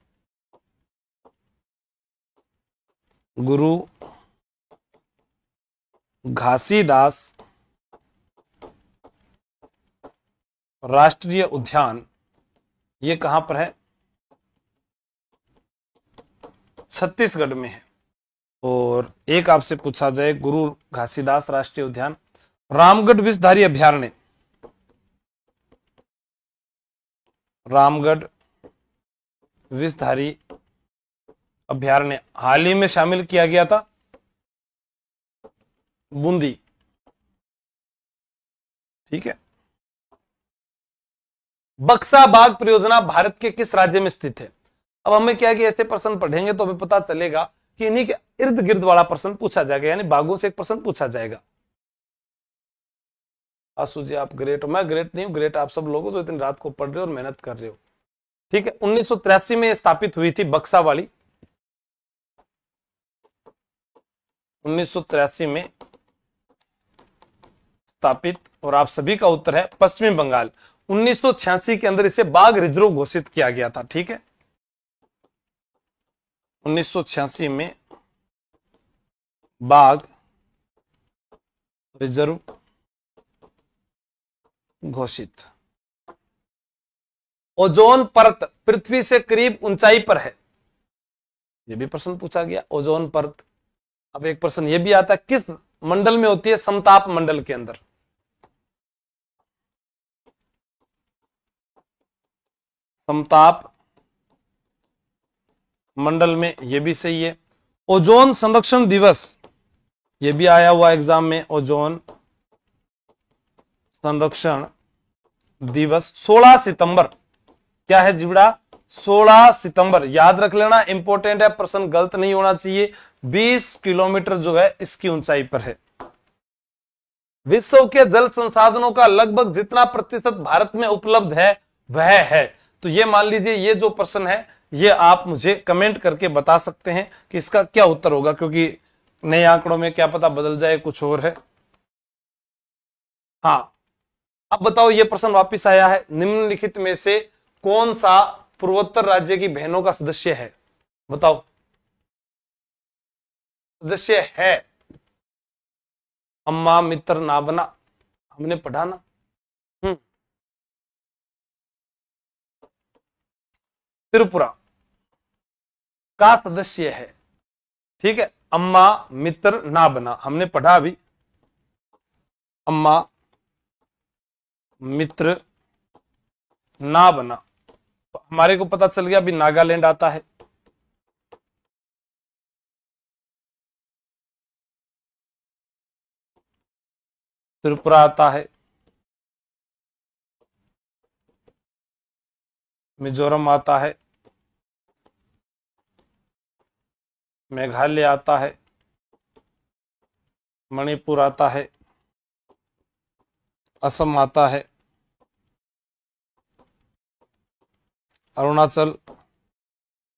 गुरु घासीदास राष्ट्रीय उद्यान, ये कहां पर है? छत्तीसगढ़ में है। और एक आपसे पूछा जाए गुरु घासीदास राष्ट्रीय उद्यान, रामगढ़ विषधारी अभयारण्य, रामगढ़ विषधारी अभयारण्य हाल ही में शामिल किया गया था। बूंदी, ठीक है। बक्सा बाग परियोजना भारत के किस राज्य में स्थित है? अब हमें क्या है कि ऐसे प्रश्न पढ़ेंगे तो हमें पता चलेगा कि इन्हीं के इर्द गिर्द वाला प्रश्न पूछा जाएगा, यानी बागों से एक प्रश्न पूछा जाएगा। आसू जी आप ग्रेट हो, मैं ग्रेट नहीं हूं, ग्रेट आप सब लोग हो जो इतनी रात को पढ़ रहे हो और मेहनत कर रहे हो। ठीक है, 1983 में स्थापित हुई थी बक्सा वाली, 1983 में स्थापित, और आप सभी का उत्तर है पश्चिमी बंगाल। 1986 के अंदर इसे बाघ रिजर्व घोषित किया गया था। ठीक है, 1986 में बाघ रिजर्व घोषित। ओजोन परत पृथ्वी से करीब ऊंचाई पर है, यह भी प्रश्न पूछा गया। ओजोन परत, अब एक प्रश्न यह भी आता है किस मंडल में होती है? समताप मंडल के अंदर। समताप मंडल में, यह भी सही है। ओजोन संरक्षण दिवस, यह भी आया हुआ एग्जाम में, ओजोन संरक्षण दिवस 16 सितंबर। क्या है जिबड़ा? 16 सितंबर, याद रख लेना, इंपॉर्टेंट है, प्रश्न गलत नहीं होना चाहिए। 20 किलोमीटर जो है इसकी ऊंचाई पर है। विश्व के जल संसाधनों का लगभग जितना प्रतिशत भारत में उपलब्ध है वह है। तो ये मान लीजिए, ये जो प्रश्न है ये आप मुझे कमेंट करके बता सकते हैं कि इसका क्या उत्तर होगा, क्योंकि नए आंकड़ों में क्या पता बदल जाए, कुछ और है। हाँ, अब बताओ, ये प्रश्न वापिस आया है, निम्नलिखित में से कौन सा पूर्वोत्तर राज्य की बहनों का सदस्य है? बताओ, सदस्य है। अम्मा मित्र नाबना, हमने पढ़ा ना। त्रिपुरा का सदस्य है। ठीक है, अम्मा मित्र ना बना, हमने पढ़ा अभी। अम्मा मित्र ना बना, तो हमारे को पता चल गया अभी नागालैंड आता है। त्रिपुरा आता है, मिजोरम आता है, मेघालय आता है, मणिपुर आता है, असम आता है, अरुणाचल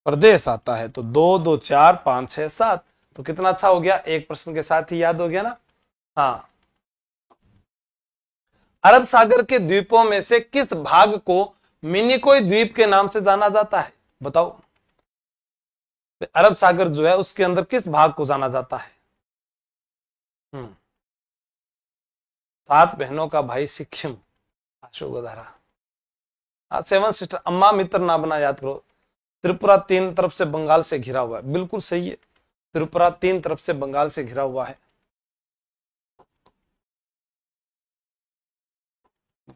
प्रदेश आता है। तो 2 2 4 5 6 7, तो कितना अच्छा हो गया, एक प्रश्न के साथ ही याद हो गया ना। हाँ, अरब सागर के द्वीपों में से किस भाग को मिनिकोय द्वीप के नाम से जाना जाता है? बताओ, अरब सागर जो है उसके अंदर किस भाग को जाना जाता है? 7 बहनों का भाई सिक्किम, अशोकधारा। 7 सिस्टर, अम्मा मित्र ना बना, याद करो। त्रिपुरा 3 तरफ से बंगाल से घिरा हुआ है, बिल्कुल सही है, त्रिपुरा 3 तरफ से बंगाल से घिरा हुआ है।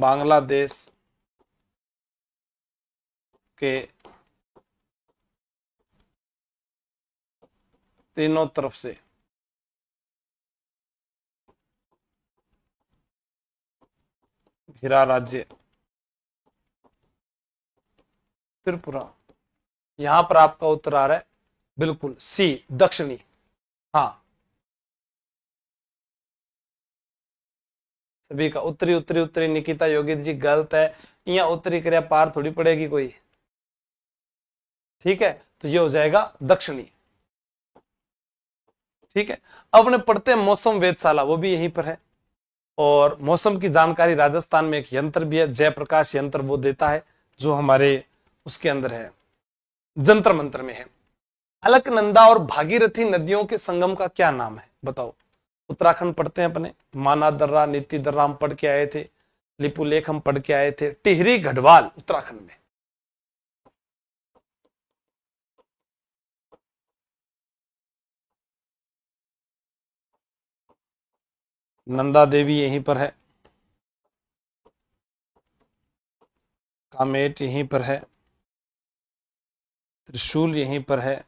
बांग्लादेश के तीनों तरफ से घिरा राज्य त्रिपुरा। यहां पर आपका उत्तर आ रहा है बिल्कुल सी, दक्षिणी। हाँ, सभी का उत्तरी उत्तरी उत्तरी। निकिता योगी जी गलत है, यहाँ उत्तरी क्रिया पार थोड़ी पड़ेगी कोई। ठीक है, तो ये हो जाएगा दक्षिणी। ठीक है, अब अपने पढ़ते हैं मौसम वेधशाला, वो भी यहीं पर है। और मौसम की जानकारी राजस्थान में एक यंत्र भी है, जयप्रकाश यंत्र, वो देता है, जो हमारे उसके अंदर है, जंतर मंत्र में है। अलकनंदा और भागीरथी नदियों के संगम का क्या नाम है? बताओ। उत्तराखंड पढ़ते हैं अपने, माना दर्रा, नीति दर्रा हम पढ़ के आए थे, लिपुलेख हम पढ़ के आए थे, टिहरी गढ़वाल उत्तराखंड में। नंदा देवी यहीं पर है, कामेट यहीं पर है, त्रिशूल यहीं पर है।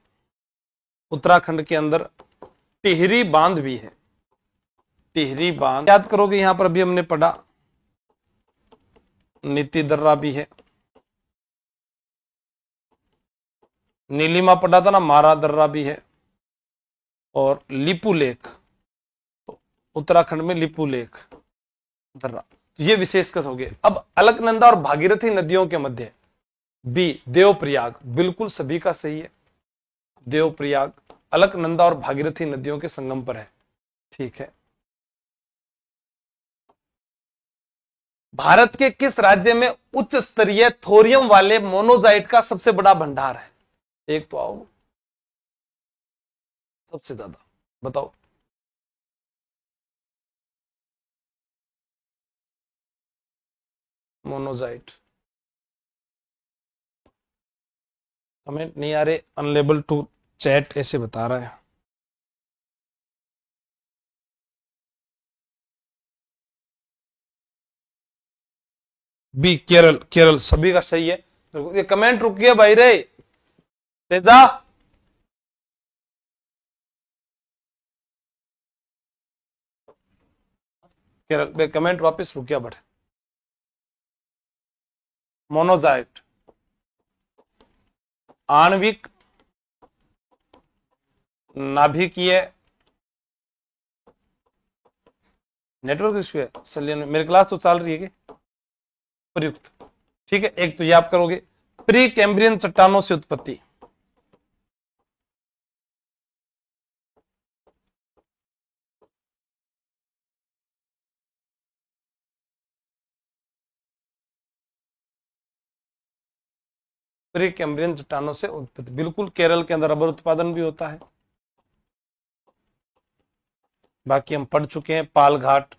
उत्तराखंड के अंदर टिहरी बांध भी है, टिहरी बांध याद करोगे, यहां पर अभी हमने पढ़ा नीति दर्रा भी है, नीलिमा पड़ा था ना, मारा दर्रा भी है, और लिपू लेक, तो उत्तराखंड में लिपू लेक दर्रा, तो ये विशेषकर हो गए। अब अलकनंदा और भागीरथी नदियों के मध्य बी देवप्रयाग, बिल्कुल सभी का सही है। देवप्रयाग अलकनंदा और भागीरथी नदियों के संगम पर है, ठीक है। भारत के किस राज्य में उच्च स्तरीय थोरियम वाले मोनोजाइट का सबसे बड़ा भंडार है? एक तो आओ, सबसे ज्यादा बताओ। मोनोजाइट, कमेंट नहीं आ रहे, अनलेबल टू चैट ऐसे बता रहा है। बी केरल, केरल सभी का सही है। ये कमेंट रुक गया भाई रे, तेजा केरल, कमेंट वापस रुक गया बट। मोनोजाइट आणविक नाभिकीय, नेटवर्क इश्यू है सलियन, मेरी क्लास तो चल रही है कि प्रयुक्त, ठीक है। एक तो ये आप करोगे, प्री कैम्ब्रियन चट्टानों से उत्पत्ति, प्री कैम्ब्रियन चट्टानों से उत्पत्ति, बिल्कुल केरल के अंदर रबर उत्पादन भी होता है। बाकी हम पढ़ चुके हैं, पाल घाट।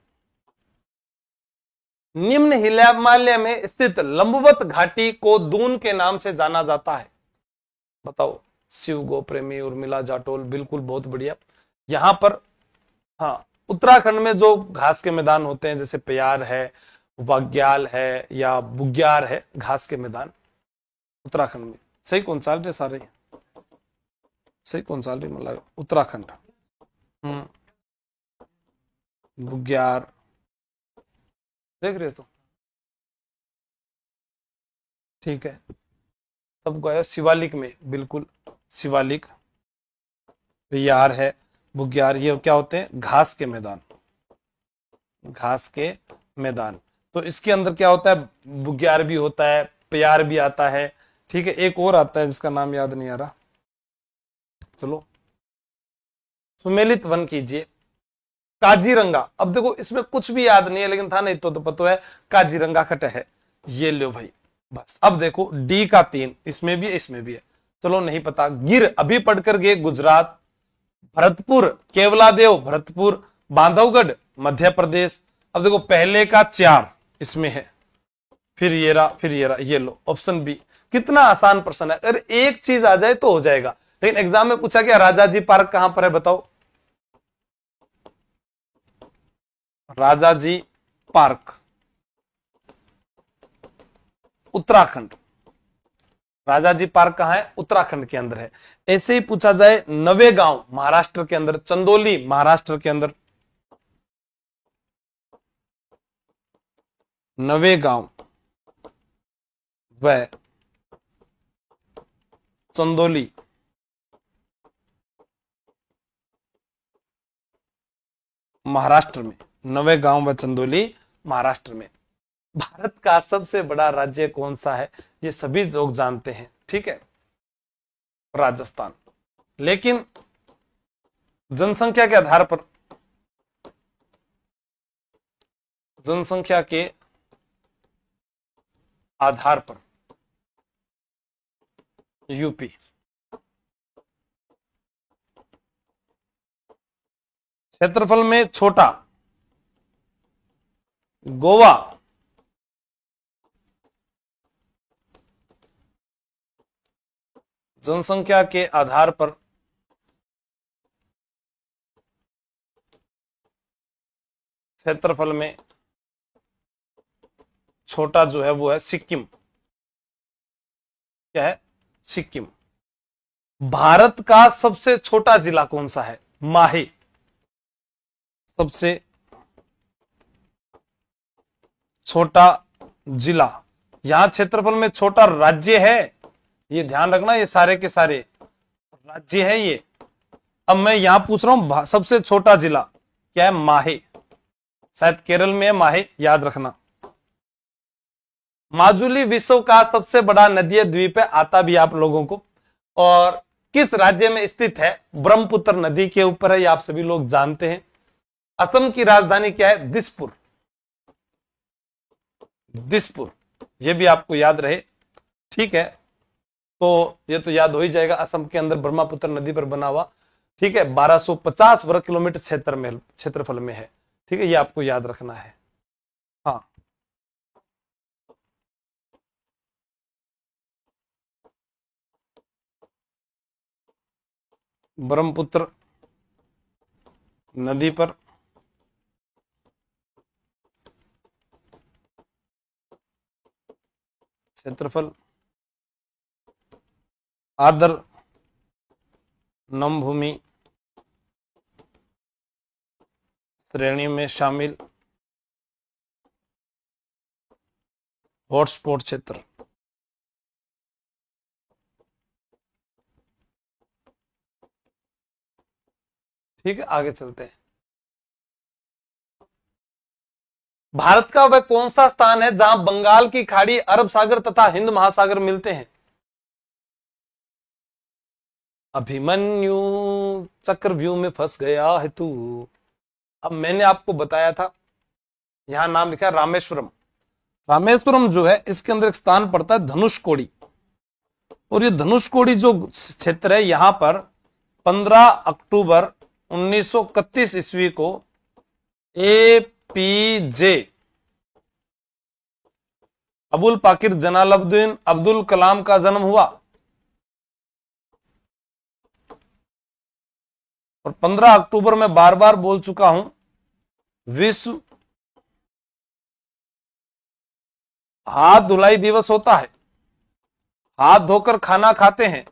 निम्न हिमालय में स्थित लंबवत घाटी को दून के नाम से जाना जाता है, बताओ। शिव गो प्रेमी उर्मिला जाटोल, बिल्कुल बहुत बढ़िया। यहां पर हाँ, उत्तराखंड में जो घास के मैदान होते हैं, जैसे प्यार है, बग्याल है या बुग्याल है, घास के मैदान उत्तराखंड में। सही कौन सा रे सारे, सही कौन सा रे मतलब उत्तराखंड। बुग्याल देख रहे हो तो ठीक है, सबको है। शिवालिक में, बिल्कुल शिवालिक, यार है, बुग्याल, ये क्या होते हैं? घास के मैदान, घास के मैदान। तो इसके अंदर क्या होता है? बुग्याल भी होता है, प्यार भी आता है, ठीक है। एक और आता है जिसका नाम याद नहीं आ रहा, चलो सुमेलित वन कीजिए। काजीरंगा, अब देखो इसमें कुछ भी याद नहीं है, लेकिन था नहीं तो पता है काजीरंगा खट है, ये लो भाई बस। अब देखो डी का 3, इसमें भी है, इसमें भी है, चलो नहीं पता। गिर अभी पढ़कर गए, गुजरात। भरतपुर, केवलादेव भरतपुर, बांधवगढ़ मध्य प्रदेश। अब देखो पहले का 4 इसमें है, फिर ये रहा, फिर ये रहा, ये लो ऑप्शन बी। कितना आसान प्रश्न है, अगर एक चीज आ जाए तो हो जाएगा। लेकिन एग्जाम में पूछा गया राजाजी पार्क कहां पर है, बताओ। राजाजी पार्क उत्तराखंड, राजाजी पार्क कहां है? उत्तराखंड के अंदर है। ऐसे ही पूछा जाए नवेगांव महाराष्ट्र के अंदर, चंदोली महाराष्ट्र के अंदर, नवेगांव व चंदोली महाराष्ट्र में, नवेगांव व चंदोली महाराष्ट्र में। भारत का सबसे बड़ा राज्य कौन सा है? ये सभी लोग जानते हैं, ठीक है, राजस्थान। लेकिन जनसंख्या के आधार पर, जनसंख्या के आधार पर यूपी, क्षेत्रफल में छोटा गोवा, जनसंख्या के आधार पर क्षेत्रफल में छोटा जो है वो है सिक्किम। क्या है? सिक्किम। भारत का सबसे छोटा जिला कौन सा है? माही, सबसे छोटा जिला। यहां क्षेत्रफल में छोटा राज्य है, ये ध्यान रखना, ये सारे के सारे राज्य है ये। अब मैं यहां पूछ रहा हूं सबसे छोटा जिला क्या है, माहे, शायद केरल में है माहे, याद रखना। माजुली विश्व का सबसे बड़ा नदीय द्वीप है, आता भी आप लोगों को, और किस राज्य में स्थित है, ब्रह्मपुत्र नदी के ऊपर है, ये आप सभी लोग जानते हैं। असम की राजधानी क्या है, दिसपुर, दिसपुर, ये भी आपको याद रहे, ठीक है। तो ये तो याद हो ही जाएगा, असम के अंदर ब्रह्मपुत्र नदी पर बना हुआ, ठीक है, 1250 वर्ग किलोमीटर क्षेत्रफल में है, ठीक है, ये आपको याद रखना है। हाँ, ब्रह्मपुत्र नदी पर क्षेत्रफल आर्द्र नमभूमि श्रेणी में शामिल हॉटस्पॉट क्षेत्र। ठीक है, आगे चलते हैं। भारत का वह कौन सा स्थान है जहां बंगाल की खाड़ी, अरब सागर तथा हिंद महासागर मिलते हैं? अभिमन्यु चक्रव्यूह में फंस गया है तू। अब मैंने आपको बताया था, यहां नाम लिखा है रामेश्वरम। रामेश्वरम जो है इसके अंदर एक स्थान पड़ता है धनुषकोडी, और ये धनुषकोडी जो क्षेत्र है यहां पर 15 अक्टूबर 1931 ईस्वी को एपीजे अबुल पाकिर जलालुद्दीन अब्दुल कलाम का जन्म हुआ, और 15 अक्टूबर में बार बार बोल चुका हूं, विश्व हाथ धुलाई दिवस होता है, हाथ धोकर खाना खाते हैं,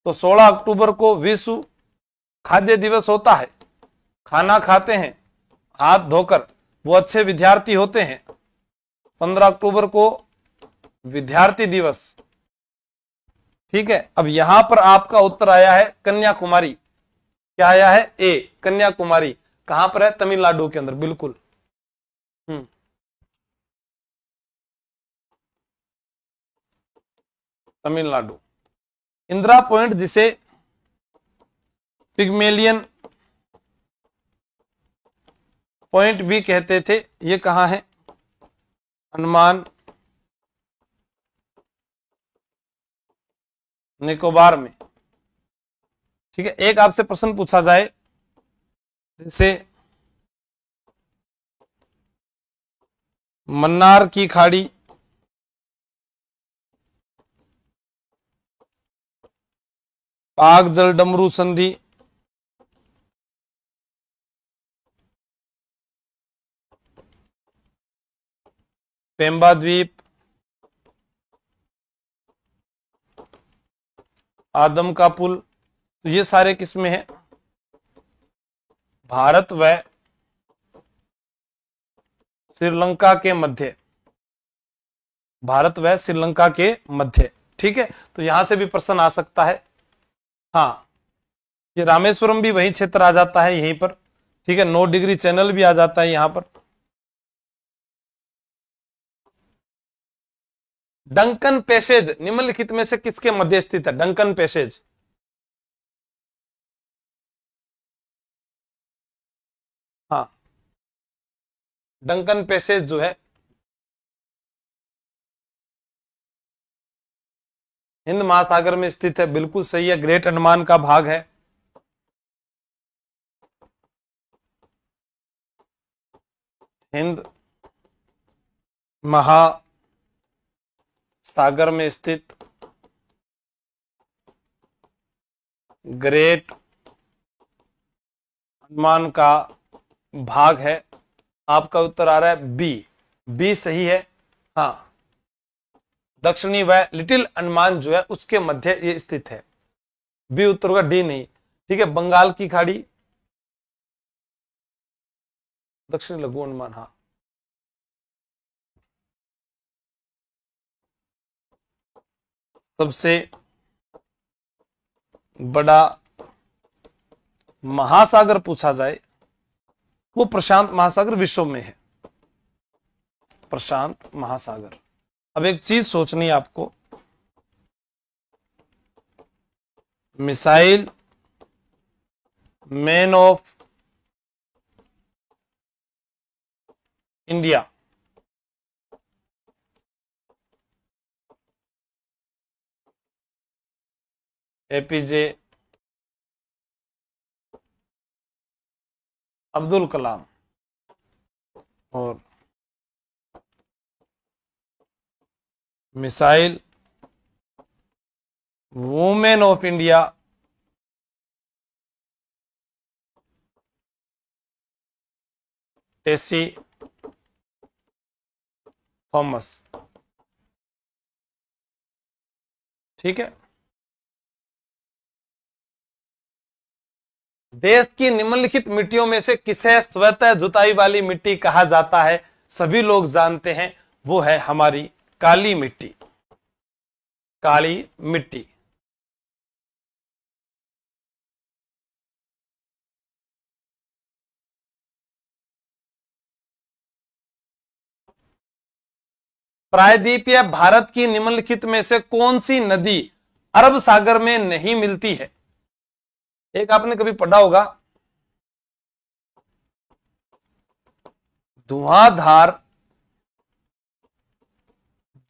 तो 16 अक्टूबर को विश्व खाद्य दिवस होता है, खाना खाते हैं हाथ धोकर, वो अच्छे विद्यार्थी होते हैं। 15 अक्टूबर को विद्यार्थी दिवस, ठीक है। अब यहां पर आपका उत्तर आया है कन्याकुमारी, क्या आया है, ए कन्याकुमारी। कहां पर है, तमिलनाडु के अंदर, बिल्कुल। तमिलनाडु। इंदिरा पॉइंट जिसे पिग्मेलियन पॉइंट भी कहते थे, ये कहां है, अंडमान निकोबार में, ठीक है। एक आपसे प्रश्न पूछा जाए, जैसे मन्नार की खाड़ी, पाक जल डमरू संधि, पेम्बा द्वीप, आदम का पुल, तो ये सारे किसमें है, भारत व श्रीलंका के मध्य, भारत व श्रीलंका के मध्य, ठीक है। तो यहां से भी प्रश्न आ सकता है। हाँ, ये रामेश्वरम भी वही क्षेत्र आ जाता है यहीं पर, ठीक है। 9 डिग्री चैनल भी आ जाता है यहां पर। डंकन पैसेज निम्नलिखित में से किसके मध्य स्थित है, डंकन पैसेज? हाँ, डंकन पैसेज जो है हिंद महासागर में स्थित है, बिल्कुल सही है, ग्रेट अंडमान का भाग है। हिंद महासागर में स्थित ग्रेट अंडमान का भाग है। आपका उत्तर आ रहा है बी, बी सही है। हाँ, दक्षिणी व लिटिल अंडमान जो है उसके मध्य ये स्थित है, बी उत्तर होगा, डी नहीं, ठीक है। बंगाल की खाड़ी, दक्षिणी लघु अंडमान, हाँ। सबसे बड़ा महासागर पूछा जाए, वो प्रशांत महासागर विश्व में है, प्रशांत महासागर। अब एक चीज सोचनी है आपको, missile man of India, APJ Abdul Kalam और missile women of India Tessy Thomas. ठीक है, देश की निम्नलिखित मिट्टियों में से किसे स्वतः जुताई वाली मिट्टी कहा जाता है? सभी लोग जानते हैं, वो है हमारी काली मिट्टी, काली मिट्टी। प्रायद्वीपीय भारत की निम्नलिखित में से कौन सी नदी अरब सागर में नहीं मिलती है? एक आपने कभी पढ़ा होगा, धुआंधार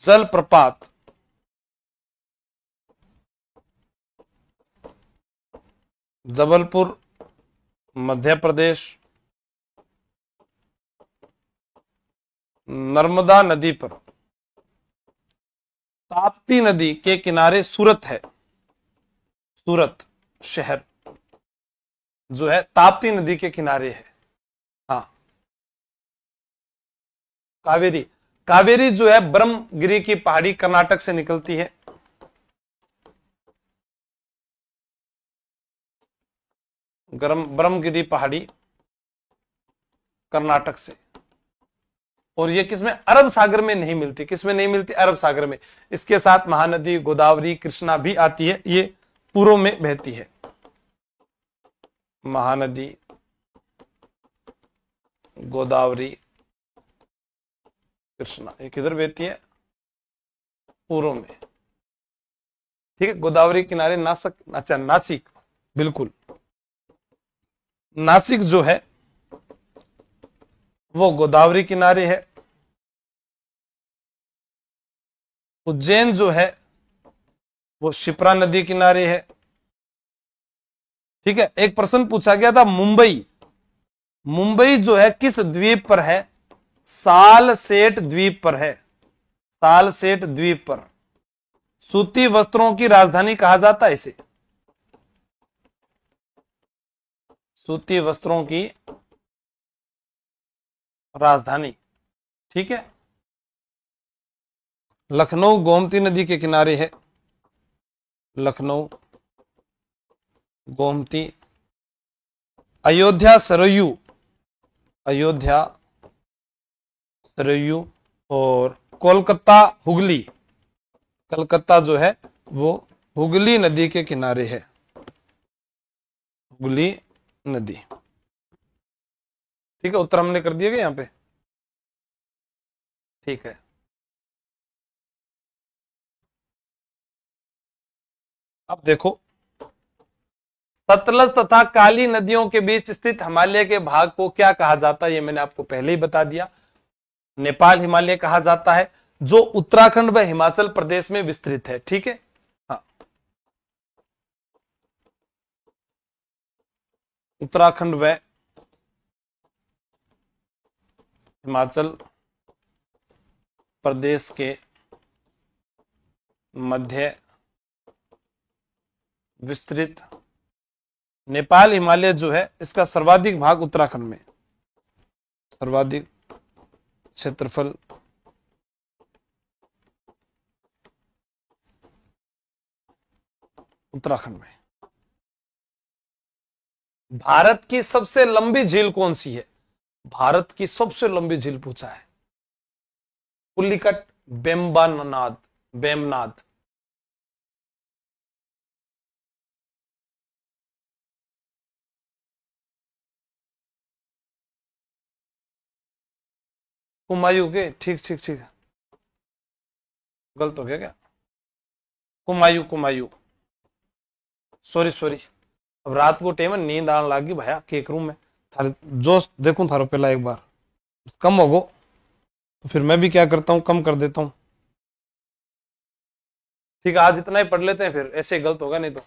जलप्रपात जबलपुर मध्य प्रदेश, नर्मदा नदी पर, ताप्ती नदी के किनारे सूरत है, सूरत शहर जो है ताप्ती नदी के किनारे है। हाँ, कावेरी, कावेरी जो है ब्रह्मगिरी की पहाड़ी कर्नाटक से निकलती है, ब्रह्मगिरी पहाड़ी कर्नाटक से। और ये किसमें? अरब सागर में नहीं मिलती। किसमें नहीं मिलती? अरब सागर में। इसके साथ महानदी गोदावरी कृष्णा भी आती है, ये पूर्व में बहती है। महानदी गोदावरी कृष्णा ये किधर बहती है? पूर्व में। ठीक है, गोदावरी किनारे नासिक, अच्छा नासिक, बिल्कुल नासिक जो है वो गोदावरी किनारे है। उज्जैन जो है वो शिप्रा नदी किनारे है। ठीक है, एक प्रश्न पूछा गया था, मुंबई, मुंबई जो है किस द्वीप पर है? सालसेट द्वीप पर है, सालसेट द्वीप पर। सूती वस्त्रों की राजधानी कहा जाता है इसे, सूती वस्त्रों की राजधानी। ठीक है, लखनऊ गोमती नदी के किनारे है, लखनऊ गोमती। अयोध्या सरयू, अयोध्या सरयू। और कोलकाता हुगली, कलकत्ता जो है वो हुगली नदी के किनारे है, हुगली नदी। ठीक है, उत्तर हमने कर दिया यहां पे। ठीक है, अब देखो, सतलज तथा काली नदियों के बीच स्थित हिमालय के भाग को क्या कहा जाता है? ये मैंने आपको पहले ही बता दिया, नेपाल हिमालय कहा जाता है, जो उत्तराखंड व हिमाचल प्रदेश में विस्तृत है। ठीक है, हाँ, उत्तराखंड व हिमाचल प्रदेश के मध्य विस्तृत। नेपाल हिमालय जो है इसका सर्वाधिक भाग उत्तराखंड में, सर्वाधिक क्षेत्रफल उत्तराखंड में। भारत की सबसे लंबी झील कौन सी है? भारत की सबसे लंबी झील पूछा है, पुलिकट बेम्बानाद, बेमनाद। कुमायूं के, ठीक ठीक ठीक, गलत हो गया क्या? Kumaon, Kumaon, sorry sorry. अब रात को टाइम नींद आने लगी भैया, केक रूम में थारे जोश देखूं थारो पहला एक बार कम होगो तो फिर मैं भी क्या करता हूं, कम कर देता हूं। ठीक है, आज इतना ही पढ़ लेते हैं, फिर ऐसे गलत होगा नहीं तो।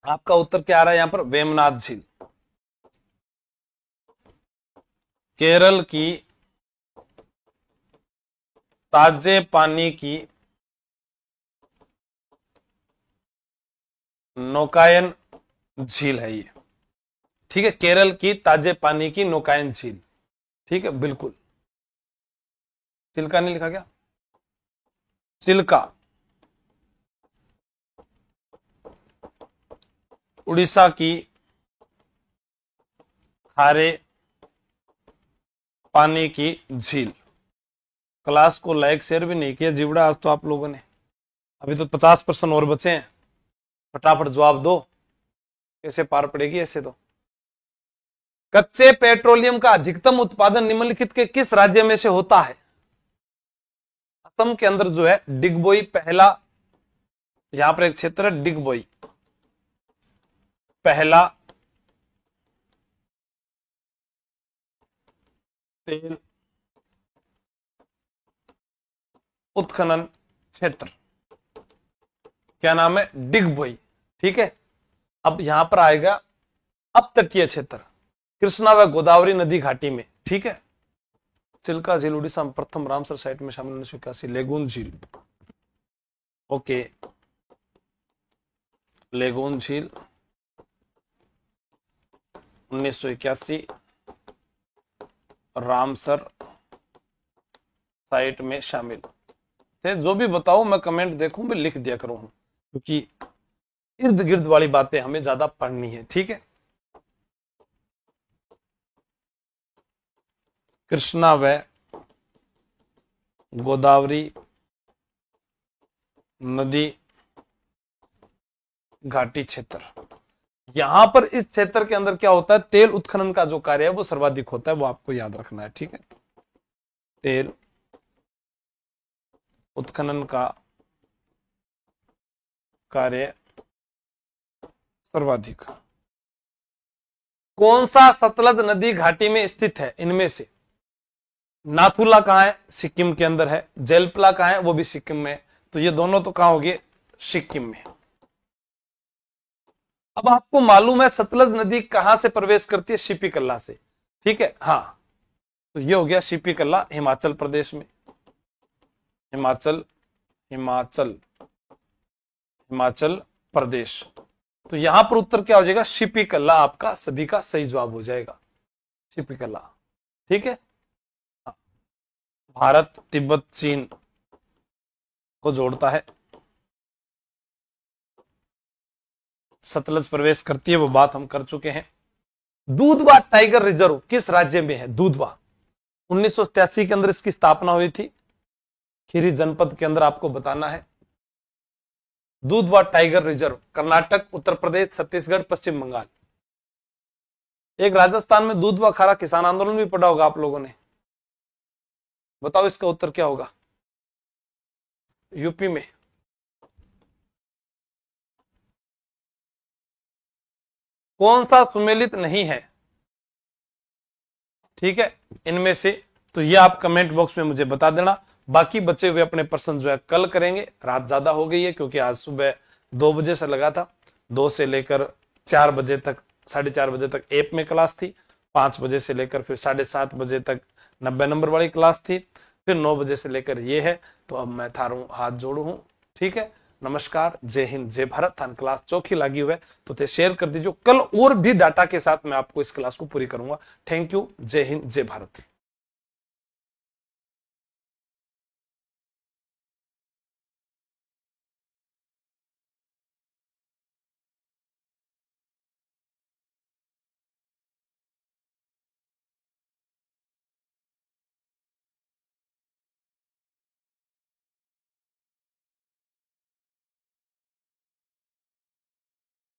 आपका उत्तर क्या आ रहा है यहां पर? वेमनाथ झील, केरल की ताजे पानी की नौकायन झील है ये। ठीक है, केरल की ताजे पानी की नौकायन झील। ठीक है, बिल्कुल। चिल्का नहीं लिखा क्या? चिल्का उड़ीसा की खारे पानी की झील। क्लास को लाइक शेयर भी नहीं किया जीवड़ा आज तो आप लोगों ने। अभी तो 50% और बचे हैं, फटाफट जवाब दो, कैसे पार पड़ेगी ऐसे तो। कच्चे पेट्रोलियम का अधिकतम उत्पादन निम्नलिखित के किस राज्य में से होता है? असम के अंदर जो है डिगबोई पहला, यहां पर एक क्षेत्र है डिगबोई, पहला तेल उत्खनन क्षेत्र, क्या नाम है? डिगबोई। ठीक है, अब यहां पर आएगा अपतटीय क्षेत्र, कृष्णा व गोदावरी नदी घाटी में। ठीक है, चिल्का झील उड़ीसा में प्रथम रामसर साइट में शामिल 1981। लेगून झील, ओके, लेगून झील 1981 रामसर साइट में शामिल थे। जो भी बताओ मैं कमेंट देखूं, मैं लिख दिया करूं, क्योंकि इर्द गिर्द वाली बातें हमें ज्यादा पढ़नी है। ठीक है, कृष्णा व गोदावरी नदी घाटी क्षेत्र, यहां पर इस क्षेत्र के अंदर क्या होता है? तेल उत्खनन का जो कार्य है वो सर्वाधिक होता है, वो आपको याद रखना है। ठीक है, तेल उत्खनन का कार्य सर्वाधिक। कौन सा सतलज नदी घाटी में स्थित है इनमें से? नाथुला कहां है? सिक्किम के अंदर है। जेलपला कहां है? वो भी सिक्किम में है। तो ये दोनों तो कहां हो गए? सिक्किम में। अब आपको मालूम है सतलज नदी कहां से प्रवेश करती है? शिपी कल्ला से। ठीक है, हाँ, तो ये हो गया शिपी कल्ला, हिमाचल प्रदेश में। हिमाचल हिमाचल हिमाचल प्रदेश। तो यहां पर उत्तर क्या हो जाएगा? शिपी कल्ला आपका सभी का सही जवाब हो जाएगा, शिपी कल्ला। ठीक है, भारत तिब्बत चीन को जोड़ता है, सतलज प्रवेश करती है, वो बात हम कर चुके हैं। दूधवा टाइगर रिजर्व किस राज्य में है? दूधवा 1987 के अंदर इसकी स्थापना हुई थी, खीरी जनपद के अंदर आपको बताना है। दूधवा टाइगर रिजर्व कर्नाटक, उत्तर प्रदेश, छत्तीसगढ़, पश्चिम बंगाल। एक राजस्थान में दूधवा खारा किसान आंदोलन भी पढ़ा होगा आप लोगों ने, बताओ इसका उत्तर क्या होगा? यूपी में। कौन सा सुमेलित नहीं है? ठीक है, इनमें से तो ये आप कमेंट बॉक्स में मुझे बता देना। बाकी बचे हुए अपने प्रश्न जो है कल करेंगे, रात ज्यादा हो गई है क्योंकि आज सुबह 2 बजे से लगा था, 2 से लेकर 4 बजे तक, 4:30 बजे तक ऐप में क्लास थी, 5 बजे से लेकर फिर 7:30 बजे तक 90 नंबर वाली क्लास थी, फिर 9 बजे से लेकर ये है। तो अब मैं थारू हाथ जोड़ू हूं। ठीक है, नमस्कार, जय हिंद, जय भारत। थान क्लास चौकी लगी हुई है तो ते शेयर कर दीजिए। कल और भी डाटा के साथ मैं आपको इस क्लास को पूरी करूंगा। थैंक यू, जय हिंद, जय भारत।